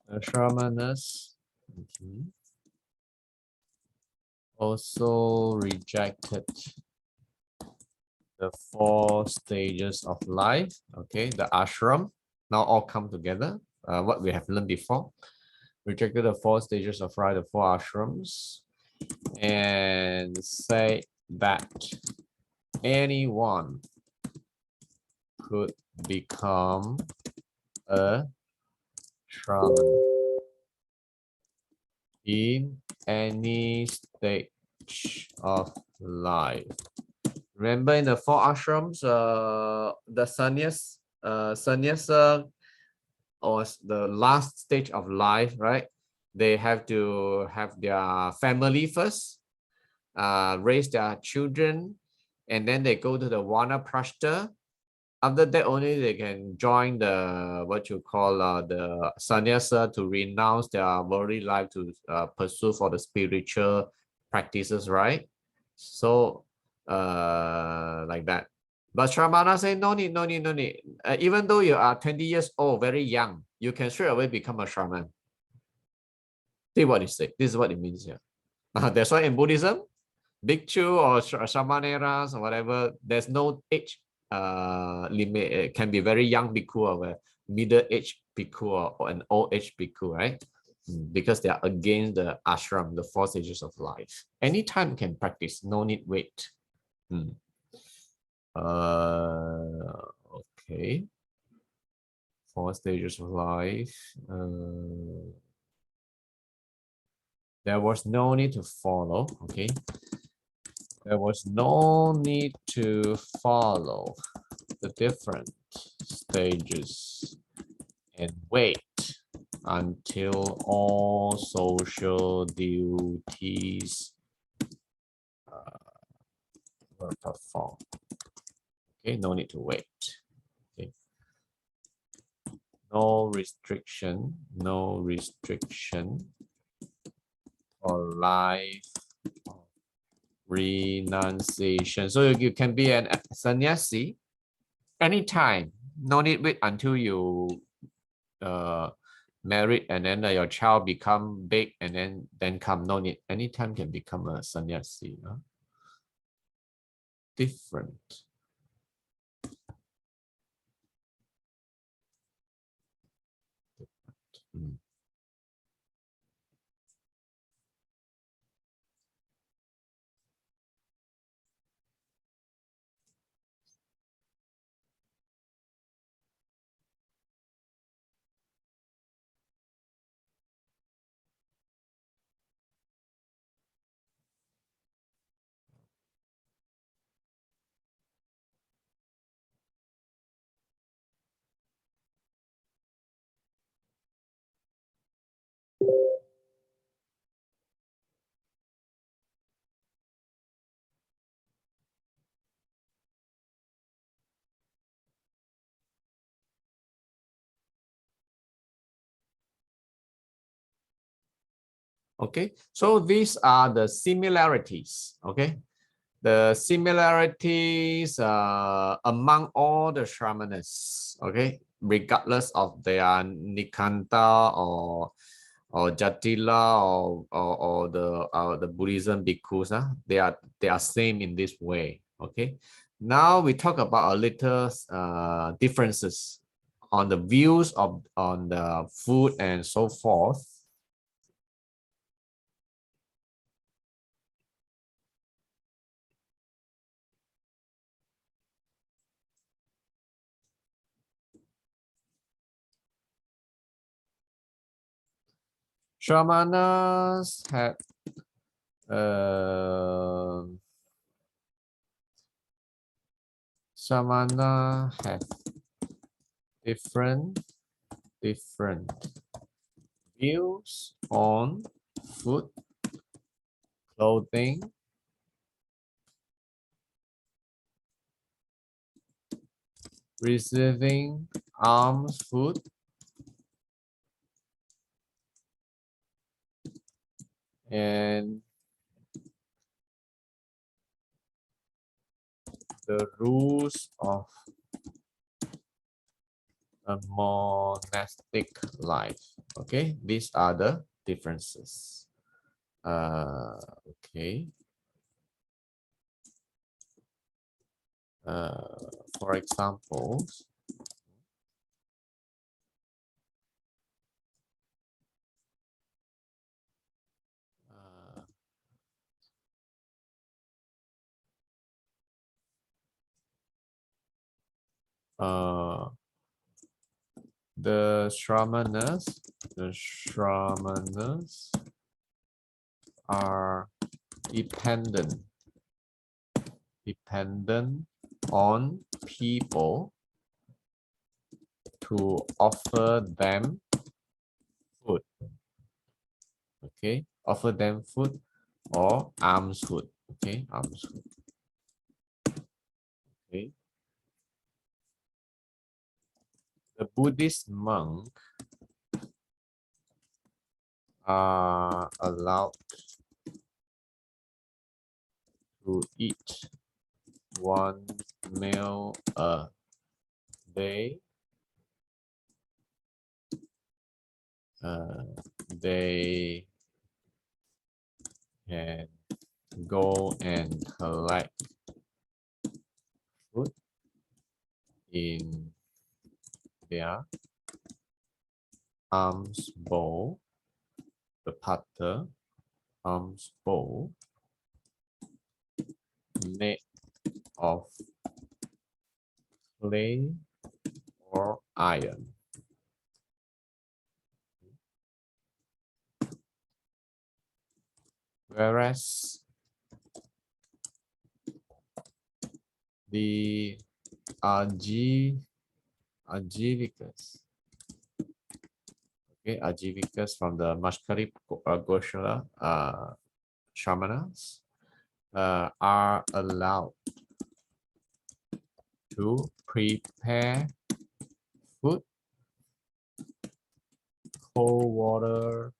The Śramaṇas also rejected the 4 stages of life. Okay, the ashram now all come together. What we have learned before, rejected the 4 stages of life, the 4 ashrams, and say that anyone could become a Śramaṇa in any stage of life. Remember, in the 4 ashrams, the sannyasa was the last stage of life, right? They have to have their family first, raise their children, and then they go to the vanaprastha. After that, only they can join the what you call the sannyasa to renounce their worldly life to pursue for the spiritual practices, right? So like that. But Śramaṇa say no need. Even though you are 20 years old, very young, you can straight away become a Śramaṇ. See what it say. This is what it means here. That's why in Buddhism, bhikkhu or Śramaṇeras or whatever, there's no age limit. It can be very young bhikkhu or a middle-aged bhikkhu or an old-age bhikkhu, right? Because they are against the ashram, the 4 stages of life. Anytime can practice, no need wait. Okay. 4 stages of life. There was no need to follow. Okay. There was no need to follow the different stages and wait until all social duties were performed. Okay, no need to wait. Okay. No restriction for life renunciation. So you can be an sannyasi anytime. No need wait until you married and then your child become big and then come. No need. Anytime can become a sannyasi. Different. Okay, so these are the similarities. Okay, the similarities among all the Śramaṇas. Okay, regardless of their Nikanta or Jatila or the Buddhism bhikkhus, they are same in this way. Okay, now we talk about a little differences on the views on the food and so forth. Śramaṇas had Śramana have different views on food, clothing, receiving alms food, and the rules of a monastic life. Okay, these are the differences. Okay. For example, the Śramaṇas are dependent on people to offer them food. Okay, offer them food or alms food. Okay, alms food. Okay, the Buddhist monk are allowed to eat one meal a day. They can go and collect food in their alms bowl, the pata alms bowl made of clay or iron. Whereas the Ajivikas, okay, Ajivikas from the Mashkari Goshala Śramanas are allowed to prepare food, cold water,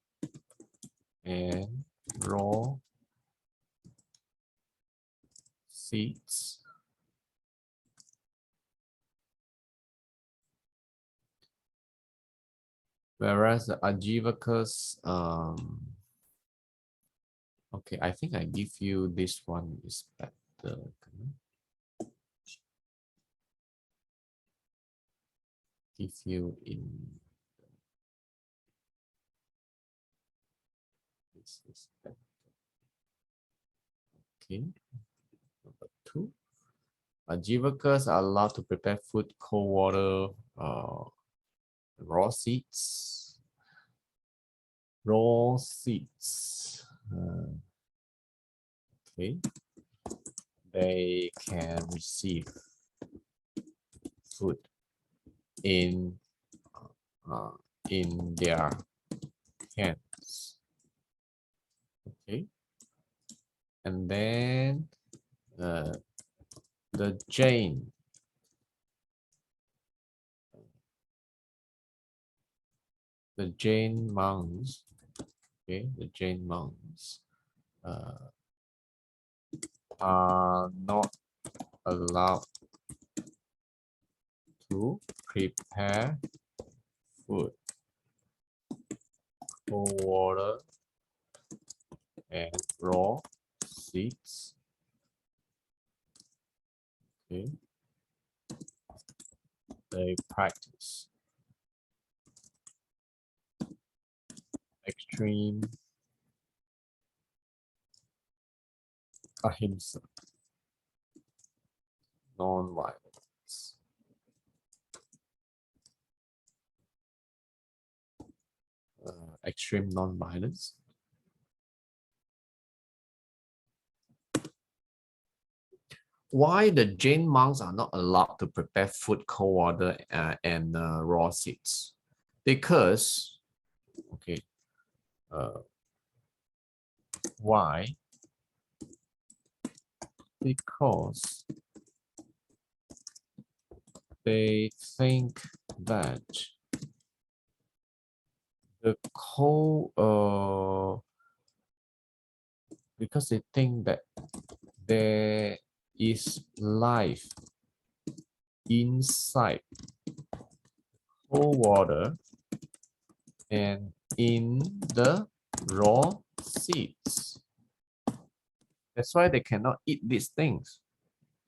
and raw seeds Whereas the Ajivakas, okay, I think I give you this one is better. Give you in this is better. Okay, number 2. Ajivakas are allowed to prepare food, cold water, raw seeds. Raw seeds. Okay, they can receive food in their hands. Okay, and then the Jain. The Jain monks, okay, the Jain monks are not allowed to prepare food, cold water, and raw seeds. Okay, they practice extreme ahimsa, non-violence. Extreme non-violence. Why the Jain monks are not allowed to prepare food, cold water, and raw seeds? Because, okay, why? Because they think that the cold, because they think that there is life inside cold water and in the raw seeds. That's why they cannot eat these things,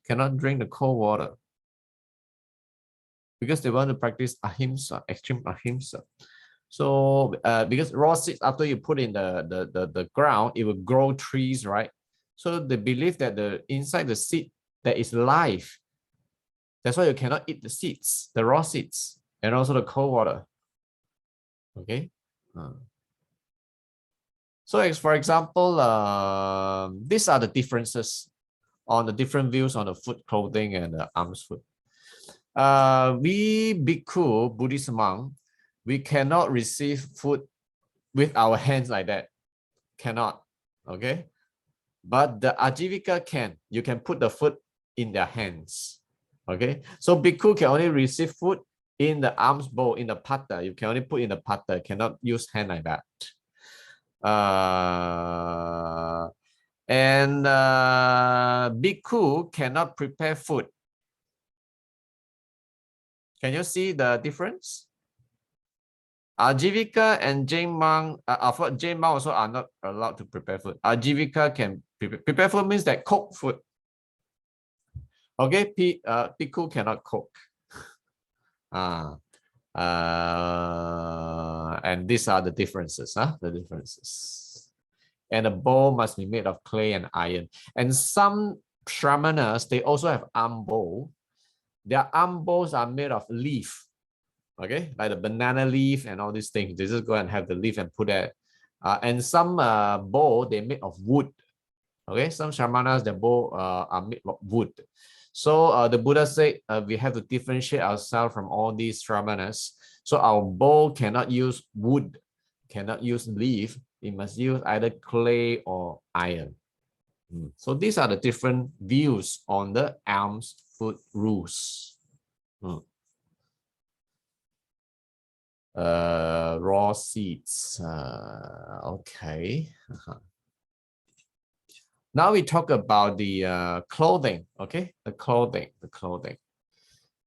cannot drink the cold water, because they want to practice ahimsa, extreme ahimsa. So because raw seeds, after you put in the ground, it will grow trees, right? So they believe that the inside the seed there is life. That's why you cannot eat the seeds, the raw seeds, and also the cold water. Okay. So as for example, these are the differences on the different views on the food, clothing, and the alms food. We bhikkhu, Buddhist monk, we cannot receive food with our hands like that. Cannot. Okay. But the Ajivika can. You can put the food in their hands. Okay. So bhikkhu can only receive food in the alms bowl, in the pata. You can only put in the pata. Cannot use hand like that. And bhikkhu cannot prepare food. Can you see the difference? Ajivika and Jain monk, Jain monk also are not allowed to prepare food. Ajivika can prepare food, means that cook food. Okay, bhikkhu cannot cook. And these are the differences, the differences. And the bowl must be made of clay and iron. And some Śramaṇas, they also have alms bowl. Their alms bowls are made of leaf. Okay, like the banana leaf and all these things. They just go and have the leaf and put that. And some bowl, they made of wood. Okay, some Śramaṇas, the bowl are made of wood. So the Buddha said we have to differentiate ourselves from all these Śramaṇas. So our bowl cannot use wood, cannot use leaf. It must use either clay or iron. So these are the different views on the alms food rules. Raw seeds. Okay. Now we talk about the clothing. Okay, the clothing,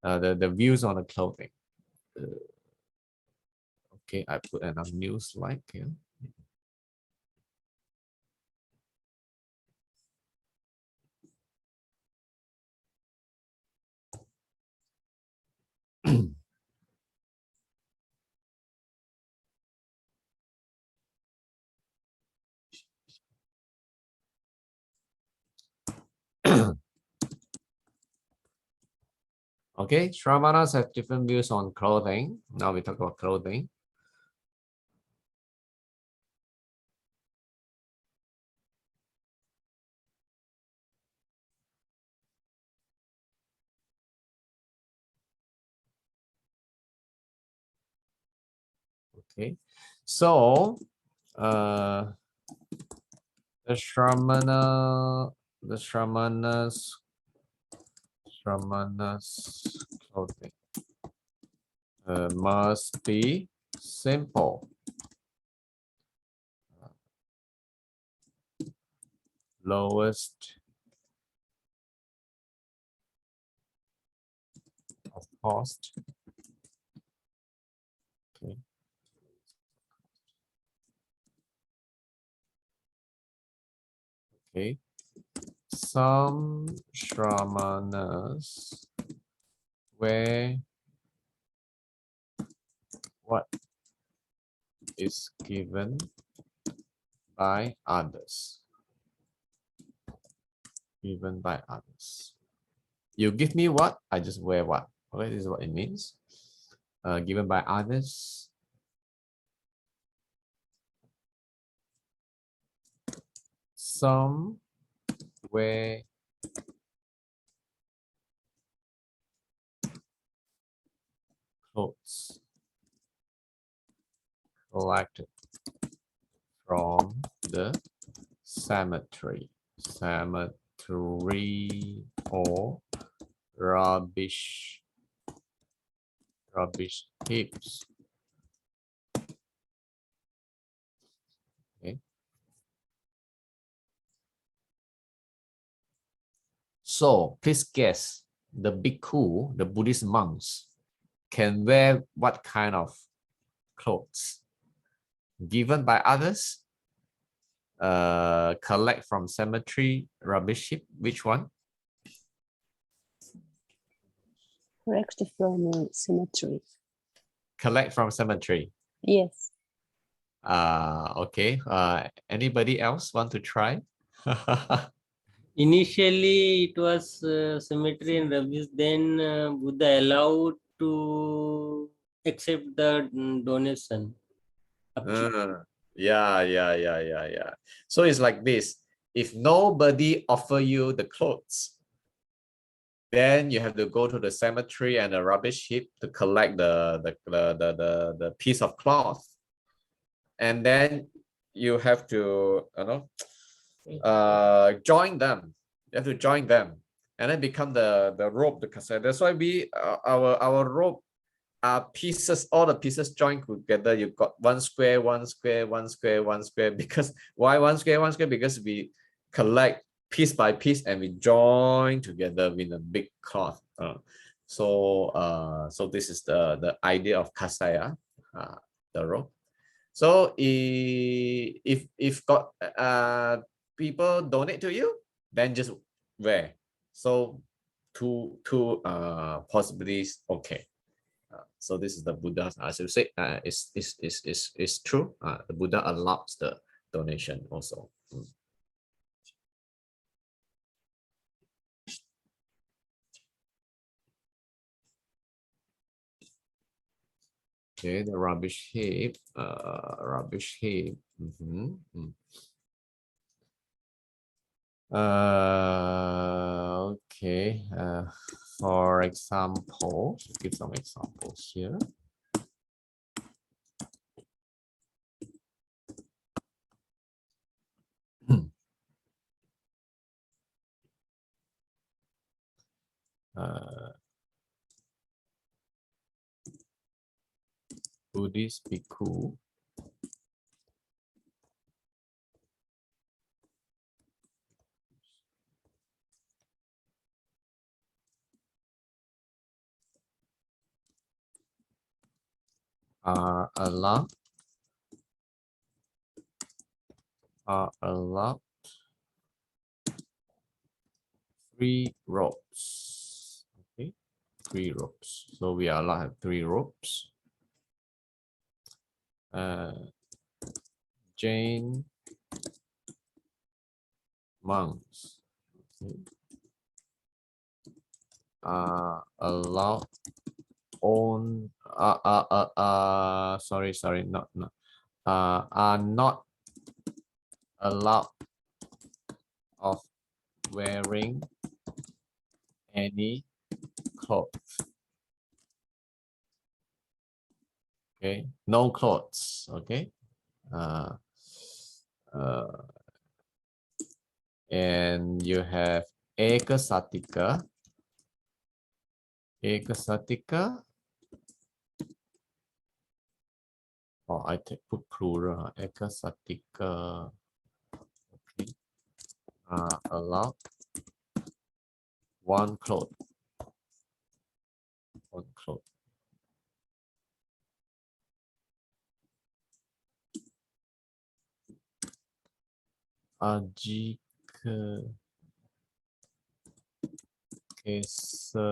the views on the clothing. Okay, I put another new slide here. Okay, Shramanas have different views on clothing. Now we talk about clothing. Okay, so the Shramanas clothing must be simple, lowest of cost. Okay. Okay. Some Shramanas wear what is given by others. Given by others. You give me what, I just wear what. Okay, this is what it means. Given by others. Some wear clothes collected from the cemetery or rubbish heaps. Okay. So please guess, the bhikkhu, the Buddhist monks, can wear what kind of clothes? Given by others? Collect from cemetery, rubbish heap, which one? Correct from cemetery. Collect from cemetery. Yes. Okay. Anybody else want to try? Initially, it was cemetery and rubbish. Then Buddha allowed to accept the donation. Yeah. So it's like this. If nobody offer you the clothes, then you have to go to the cemetery and the rubbish heap to collect the piece of cloth. And then you have to, join them. You have to join them, and then become the rope, the cassette. That's why our rope are pieces. All the pieces joined together. You got one square, one square, one square, one square. Because why one square, one square? Because we collect piece by piece and we join together in a big cloth. So this is the idea of kasaya, the rope. So if got people donate to you, then just wear. So two possibilities. Okay. So this is the Buddha. As you say, is true. The Buddha allows the donation also. Okay, the rubbish heap. Okay. For example, give some examples here. Buddhist bhikkhu are allowed three robes. Okay, 3 robes. So we are allowed to have 3 robes. Jain monks, okay, are allowed own sorry, are not allowed of wearing any clothes. Okay, no clothes. Okay, and you have ekasatika. Oh, I put plural. Ekasatika. Okay, allowed 1 cloth. 1 cloth. Ajika kesa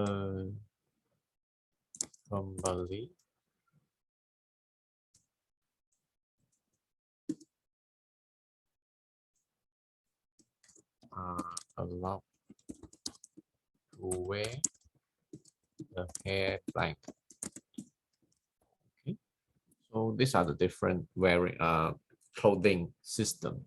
kembali allowed to wear the hair blanket. Okay, so these are the different wearing clothing system.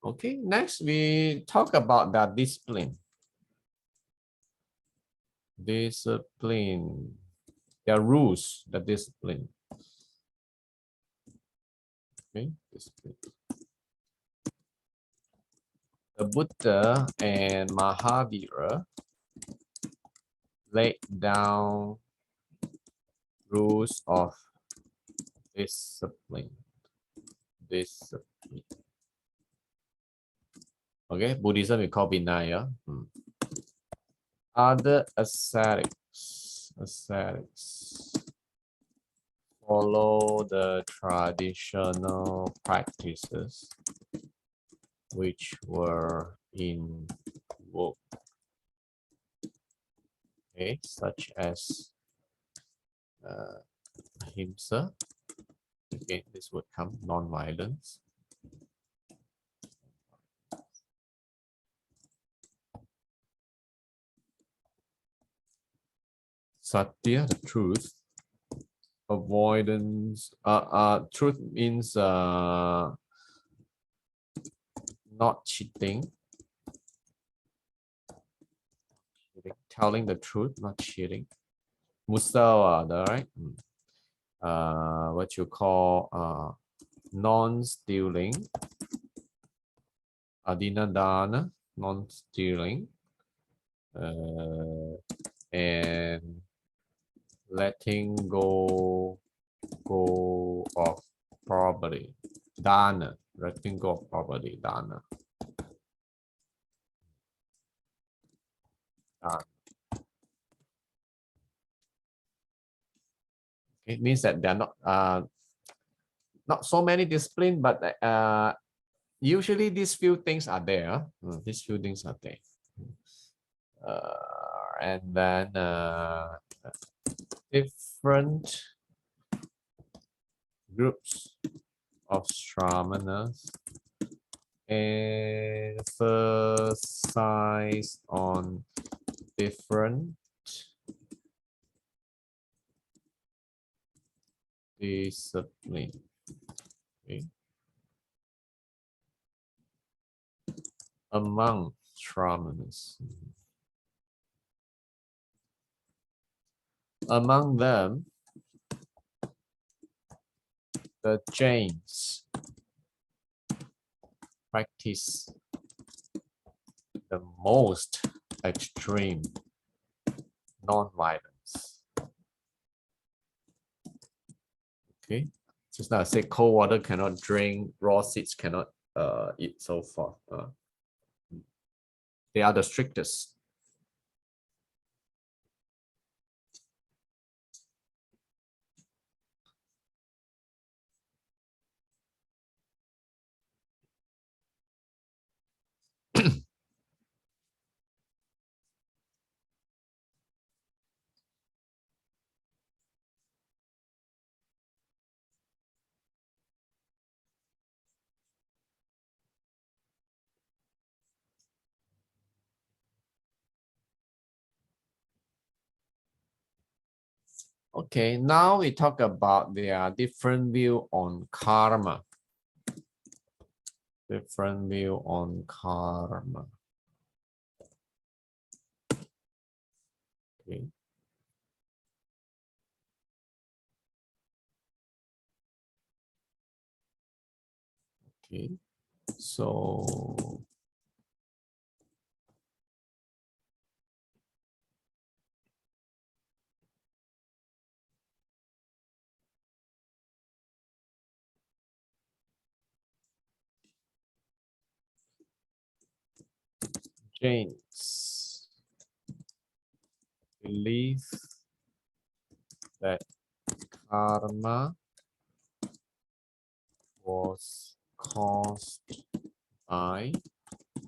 Okay, next we talk about the discipline. Discipline. There are rules, the discipline. Okay, discipline. The Buddha and Mahavira laid down rules of discipline. Discipline. Okay, Buddhism we call Vinaya. Other ascetics follow the traditional practices which were in vogue. Okay, such as ahimsa. Again, this would come non-violence. Satya, the truth. Avoidance. Truth means not cheating. Telling the truth, not cheating. Musawada, right? What you call non-stealing. Adinadana, non-stealing. And letting go of property. Dana, letting go of property. Dana. It means that they're not so many discipline, but usually these few things are there. These few things are there. And then different groups of Śramaṇas emphasize on different discipline. Okay. Among Śramaṇas. Among them, the Jains practice the most extreme non-violence. Okay, just now I say cold water cannot drink, raw seeds cannot eat, so forth. They are the strictest. Okay, now we talk about their different view on karma. Different view on karma. Okay. Okay, so Jains believe that karma was caused by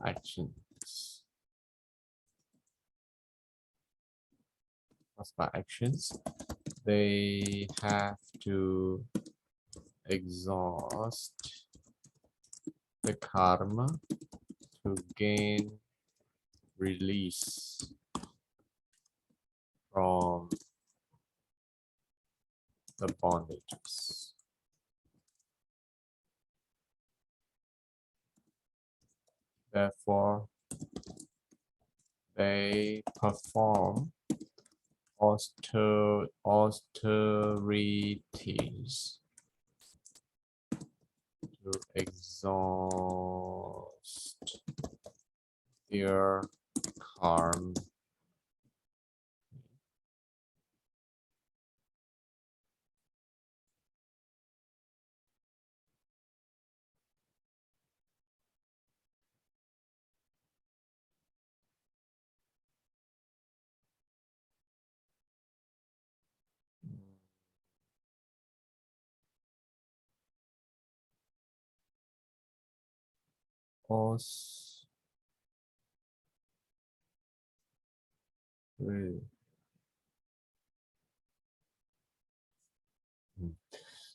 actions. Caused by actions. They have to exhaust the karma to gain release from the bondages. Therefore, they perform austerities to exhaust their karma.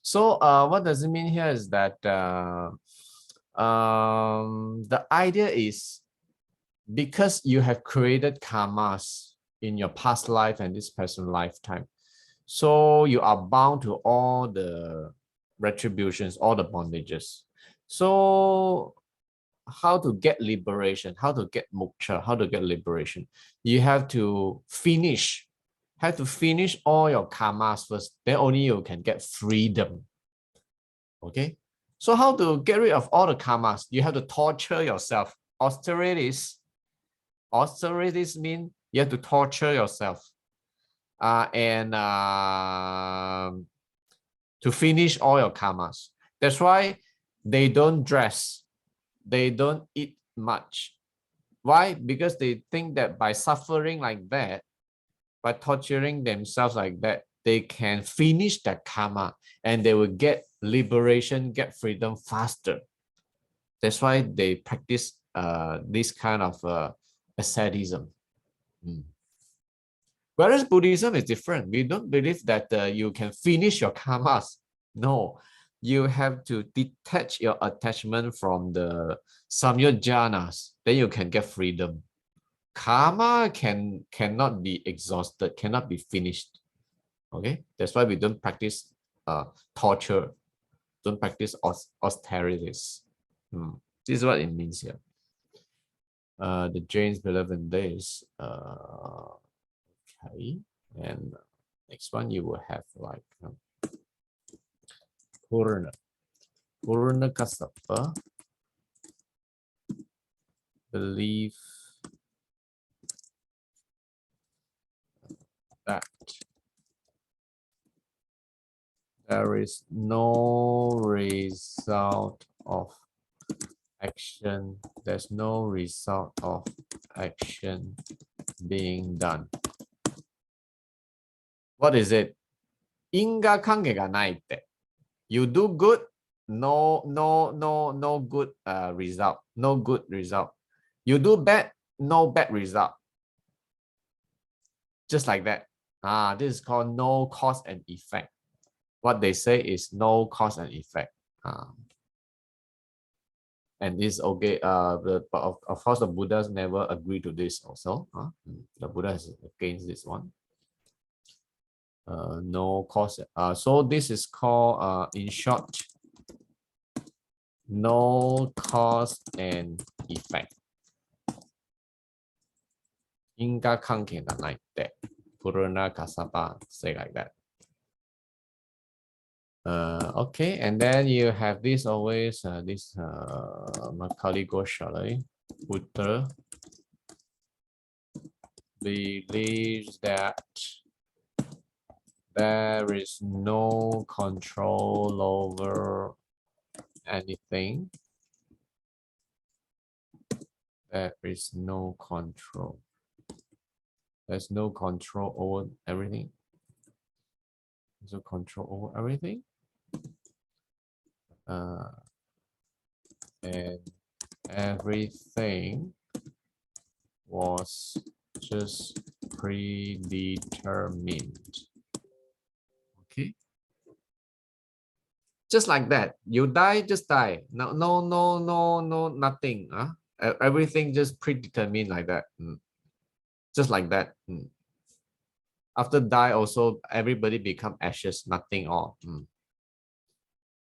So what does it mean here is that the idea is because you have created karmas in your past life and this present lifetime, so you are bound to all the retributions, all the bondages. So how to get liberation, how to get moksha, how to get liberation? You have to finish all your karmas first, then only you can get freedom. Okay, so how to get rid of all the karmas? You have to torture yourself. Austerities mean you have to torture yourself and to finish all your karmas. That's why they don't dress, they don't eat much. Why? Because they think that by suffering like that, by torturing themselves like that, they can finish the karma and they will get liberation, get freedom faster. That's why they practice this kind of asceticism. Whereas Buddhism is different. We don't believe that you can finish your karmas. No, you have to detach your attachment from the samyojanas, then you can get freedom. Karma cannot be exhausted, cannot be finished. Okay, that's why we don't practice torture, don't practice austerities. This is what it means here. The Jains believe in this. Okay, and next one you will have like Purna Kassapa believe that there is no result of action. There's no result of action being done. What is it? 因果関係がないって。You do good, no good result, no good result. You do bad, no bad result. Just like that. This is called no cause and effect. What they say is no cause and effect. And this okay. Of course, the Buddhas never agree to this also. The Buddha is against this one. No cause. So this is called, in short, no cause and effect. 因果関係がないって。Purana Kassapa say like that. Okay, and then you have this always this Makali Goshalai Buddha believes that there is no control over anything. There is no control. There's no control over everything. There's no control over everything. And everything was just predetermined. Okay. Just like that. You die, just die. No, nothing. Everything just predetermined like that. Just like that. After die, also everybody become ashes, nothing all.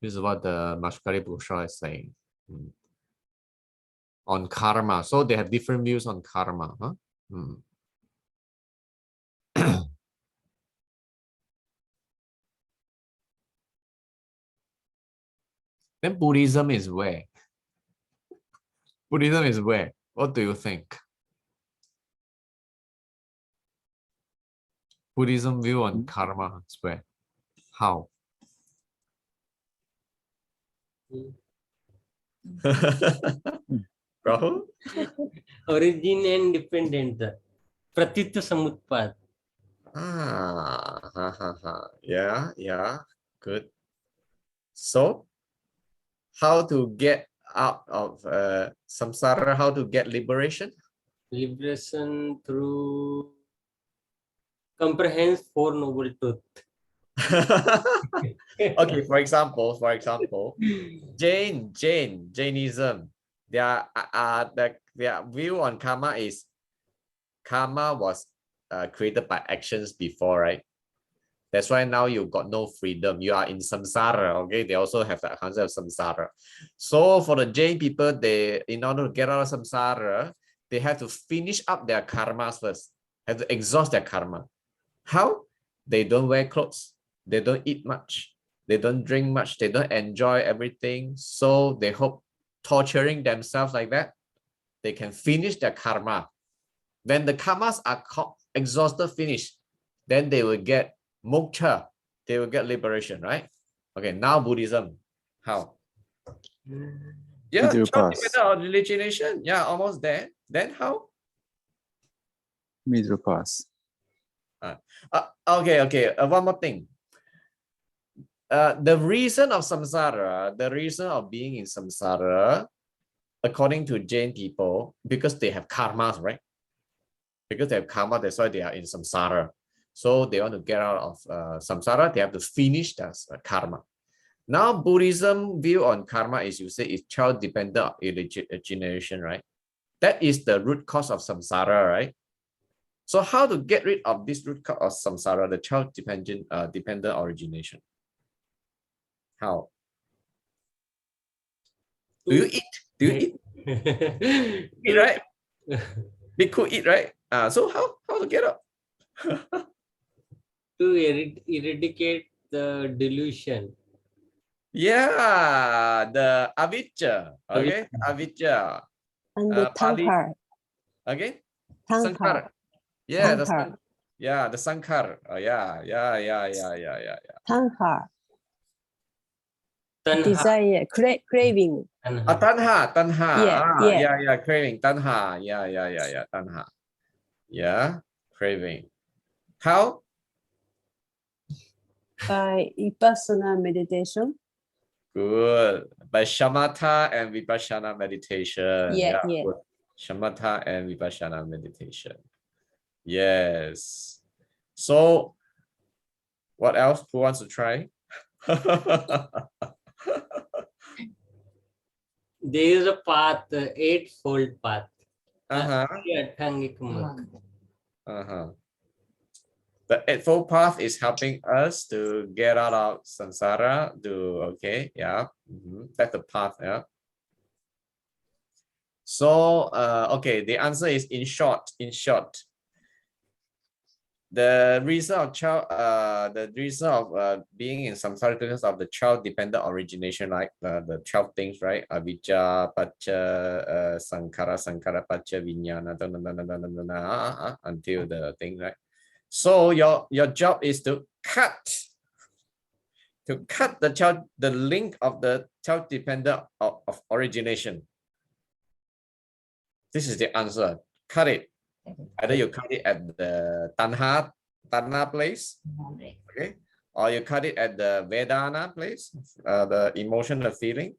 This is what the Mashkari Busha is saying on karma. So they have different views on karma. Then Buddhism is where? Buddhism is where? What do you think? Buddhism view on karma is where? How? Rahul? Origin and dependent. Pratitya samutpad. Yeah, good. So, how to get out of samsara? How to get liberation? Liberation through comprehends Four Noble Truths. Okay, for example, Jainism, their view on karma is karma was created by actions before, right? That's why now you got no freedom. You are in samsara. Okay, they also have that concept of samsara. So for the Jain people, they, in order to get out of samsara, they have to finish up their karmas first. Have to exhaust their karma. How? They don't wear clothes. They don't eat much. They don't drink much. They don't enjoy everything. So they hope, torturing themselves like that, they can finish their karma. When the karmas are exhausted, finished, then they will get moksha. They will get liberation, right? Okay, now Buddhism. How? Yeah, origination. Yeah, almost there. Then how? Middle path. Okay. One more thing. The reason of samsara, the reason of being in samsara, according to Jain people, because they have karmas, right? Because they have karma, that's why they are in samsara. So they want to get out of samsara, they have to finish their karma. Now, Buddhism view on karma is, you say, is child-dependent origination, right? That is the root cause of samsara, right? So how to get rid of this root cause of samsara, the child-dependent origination? How? Do you eat? Do you eat? Eat, right? Bhikkhu eat, right? So how to get up? To eradicate the delusion. Yeah, the avijja. Okay, avijja. And the tankar. Again? Tankar. Sankara. Yeah, Tankar. the sankar. Yeah. Tankar. Tanha. desire, craving. Tanha. Tanha. Yeah. Craving. Tanha. Yeah. Tanha. Yeah, craving. How? By vipassana meditation. Good. By shamatha and vipassana meditation. Yeah. Good. Shamatha and vipassana meditation. Yes. So, what else? Who wants to try? There is a path, eightfold path. Uh-huh. Athangic marg. The Eightfold Path is helping us to get out of samsara. That's the path. Yeah. So, okay, the answer is in short. The reason of being in samsara because of the child-dependent origination, like the 12 things, right? Avijja, pacha, sankhara, pacha, vijnana, until the thing, right? So your job is to cut the link of the child-dependent of origination. This is the answer. Cut it. Either you cut it at the tanha place, okay, or you cut it at the vedana place, the emotional feeling,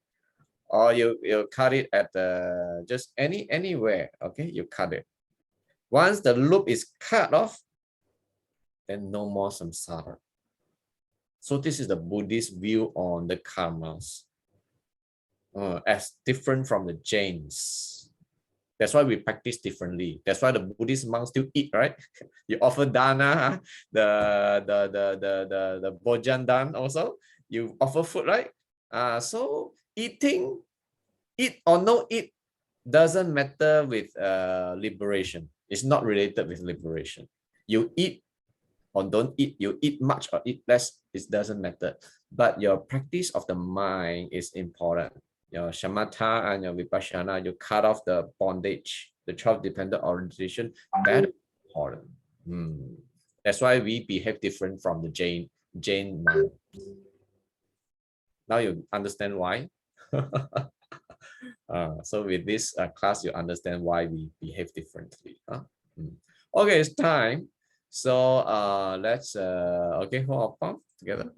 or you cut it at the just anywhere. Okay, you cut it. Once the loop is cut off, then no more samsara. So this is the Buddhist view on the karmas, as different from the Jains. That's why we practice differently. That's why the Buddhist monks still eat, right? You offer dana, the bojan dan also. You offer food, right? So eat or no eat doesn't matter with liberation. It's not related with liberation. You eat or don't eat, you eat much or eat less, it doesn't matter. But your practice of the mind is important. Your shamatha and your vipassana, you cut off the bondage, the child-dependent origination. That is important. That's why we behave different from the Jain monk. Now you understand why. So with this class, you understand why we behave differently. Okay, it's time. So let's okay, hold on together.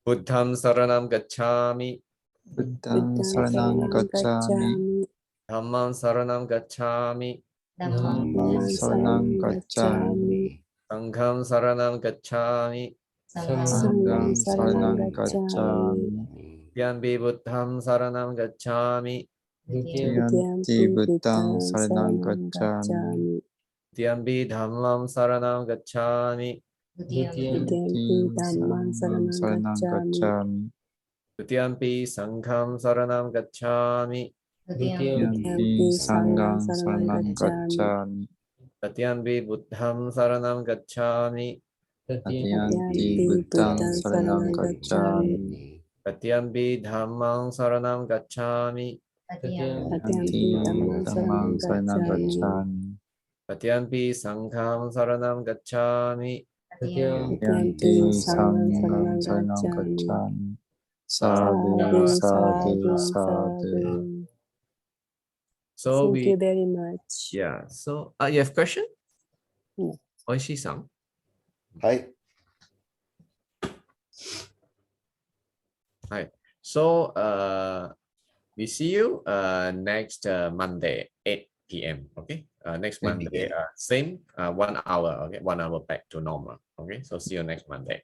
Buddham saranam gacchami. Buddham saranam gacchami. Dhammam saranam gacchami. Dhammam saranam gacchami. Sangham saranam gacchami. Sangham saranam gacchami. Tyambi buddham saranam gacchami. Tyampi buddham saranam gacchami. Tyambi dhammam saranam gacchami. Tyampi dhammam saranam gacchami. Tyampi sangham saranam gacchami. Tyampi sangham saranam gacchami. Tyampi buddham saranam gacchami. Tyampi buddham saranam gacchami. Tyampi dhammam saranam gacchami. Tyampi dhammam saranam gacchami. Tyampi sangham saranam gacchami. Tyampi sangham saranam gacchami. Sadhu, sadhu, sadhu. So Thank you very much. yeah. So you have question? No. Oishi-san. Hi. Hi. So we see you next Monday, 8 p.m. Okay. Next Monday, same 1 hour. Okay, 1 hour back to normal. Okay. So see you next Monday.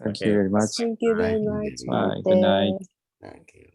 Thank you very much. Thank you very much. Bye. Good night. Thank you.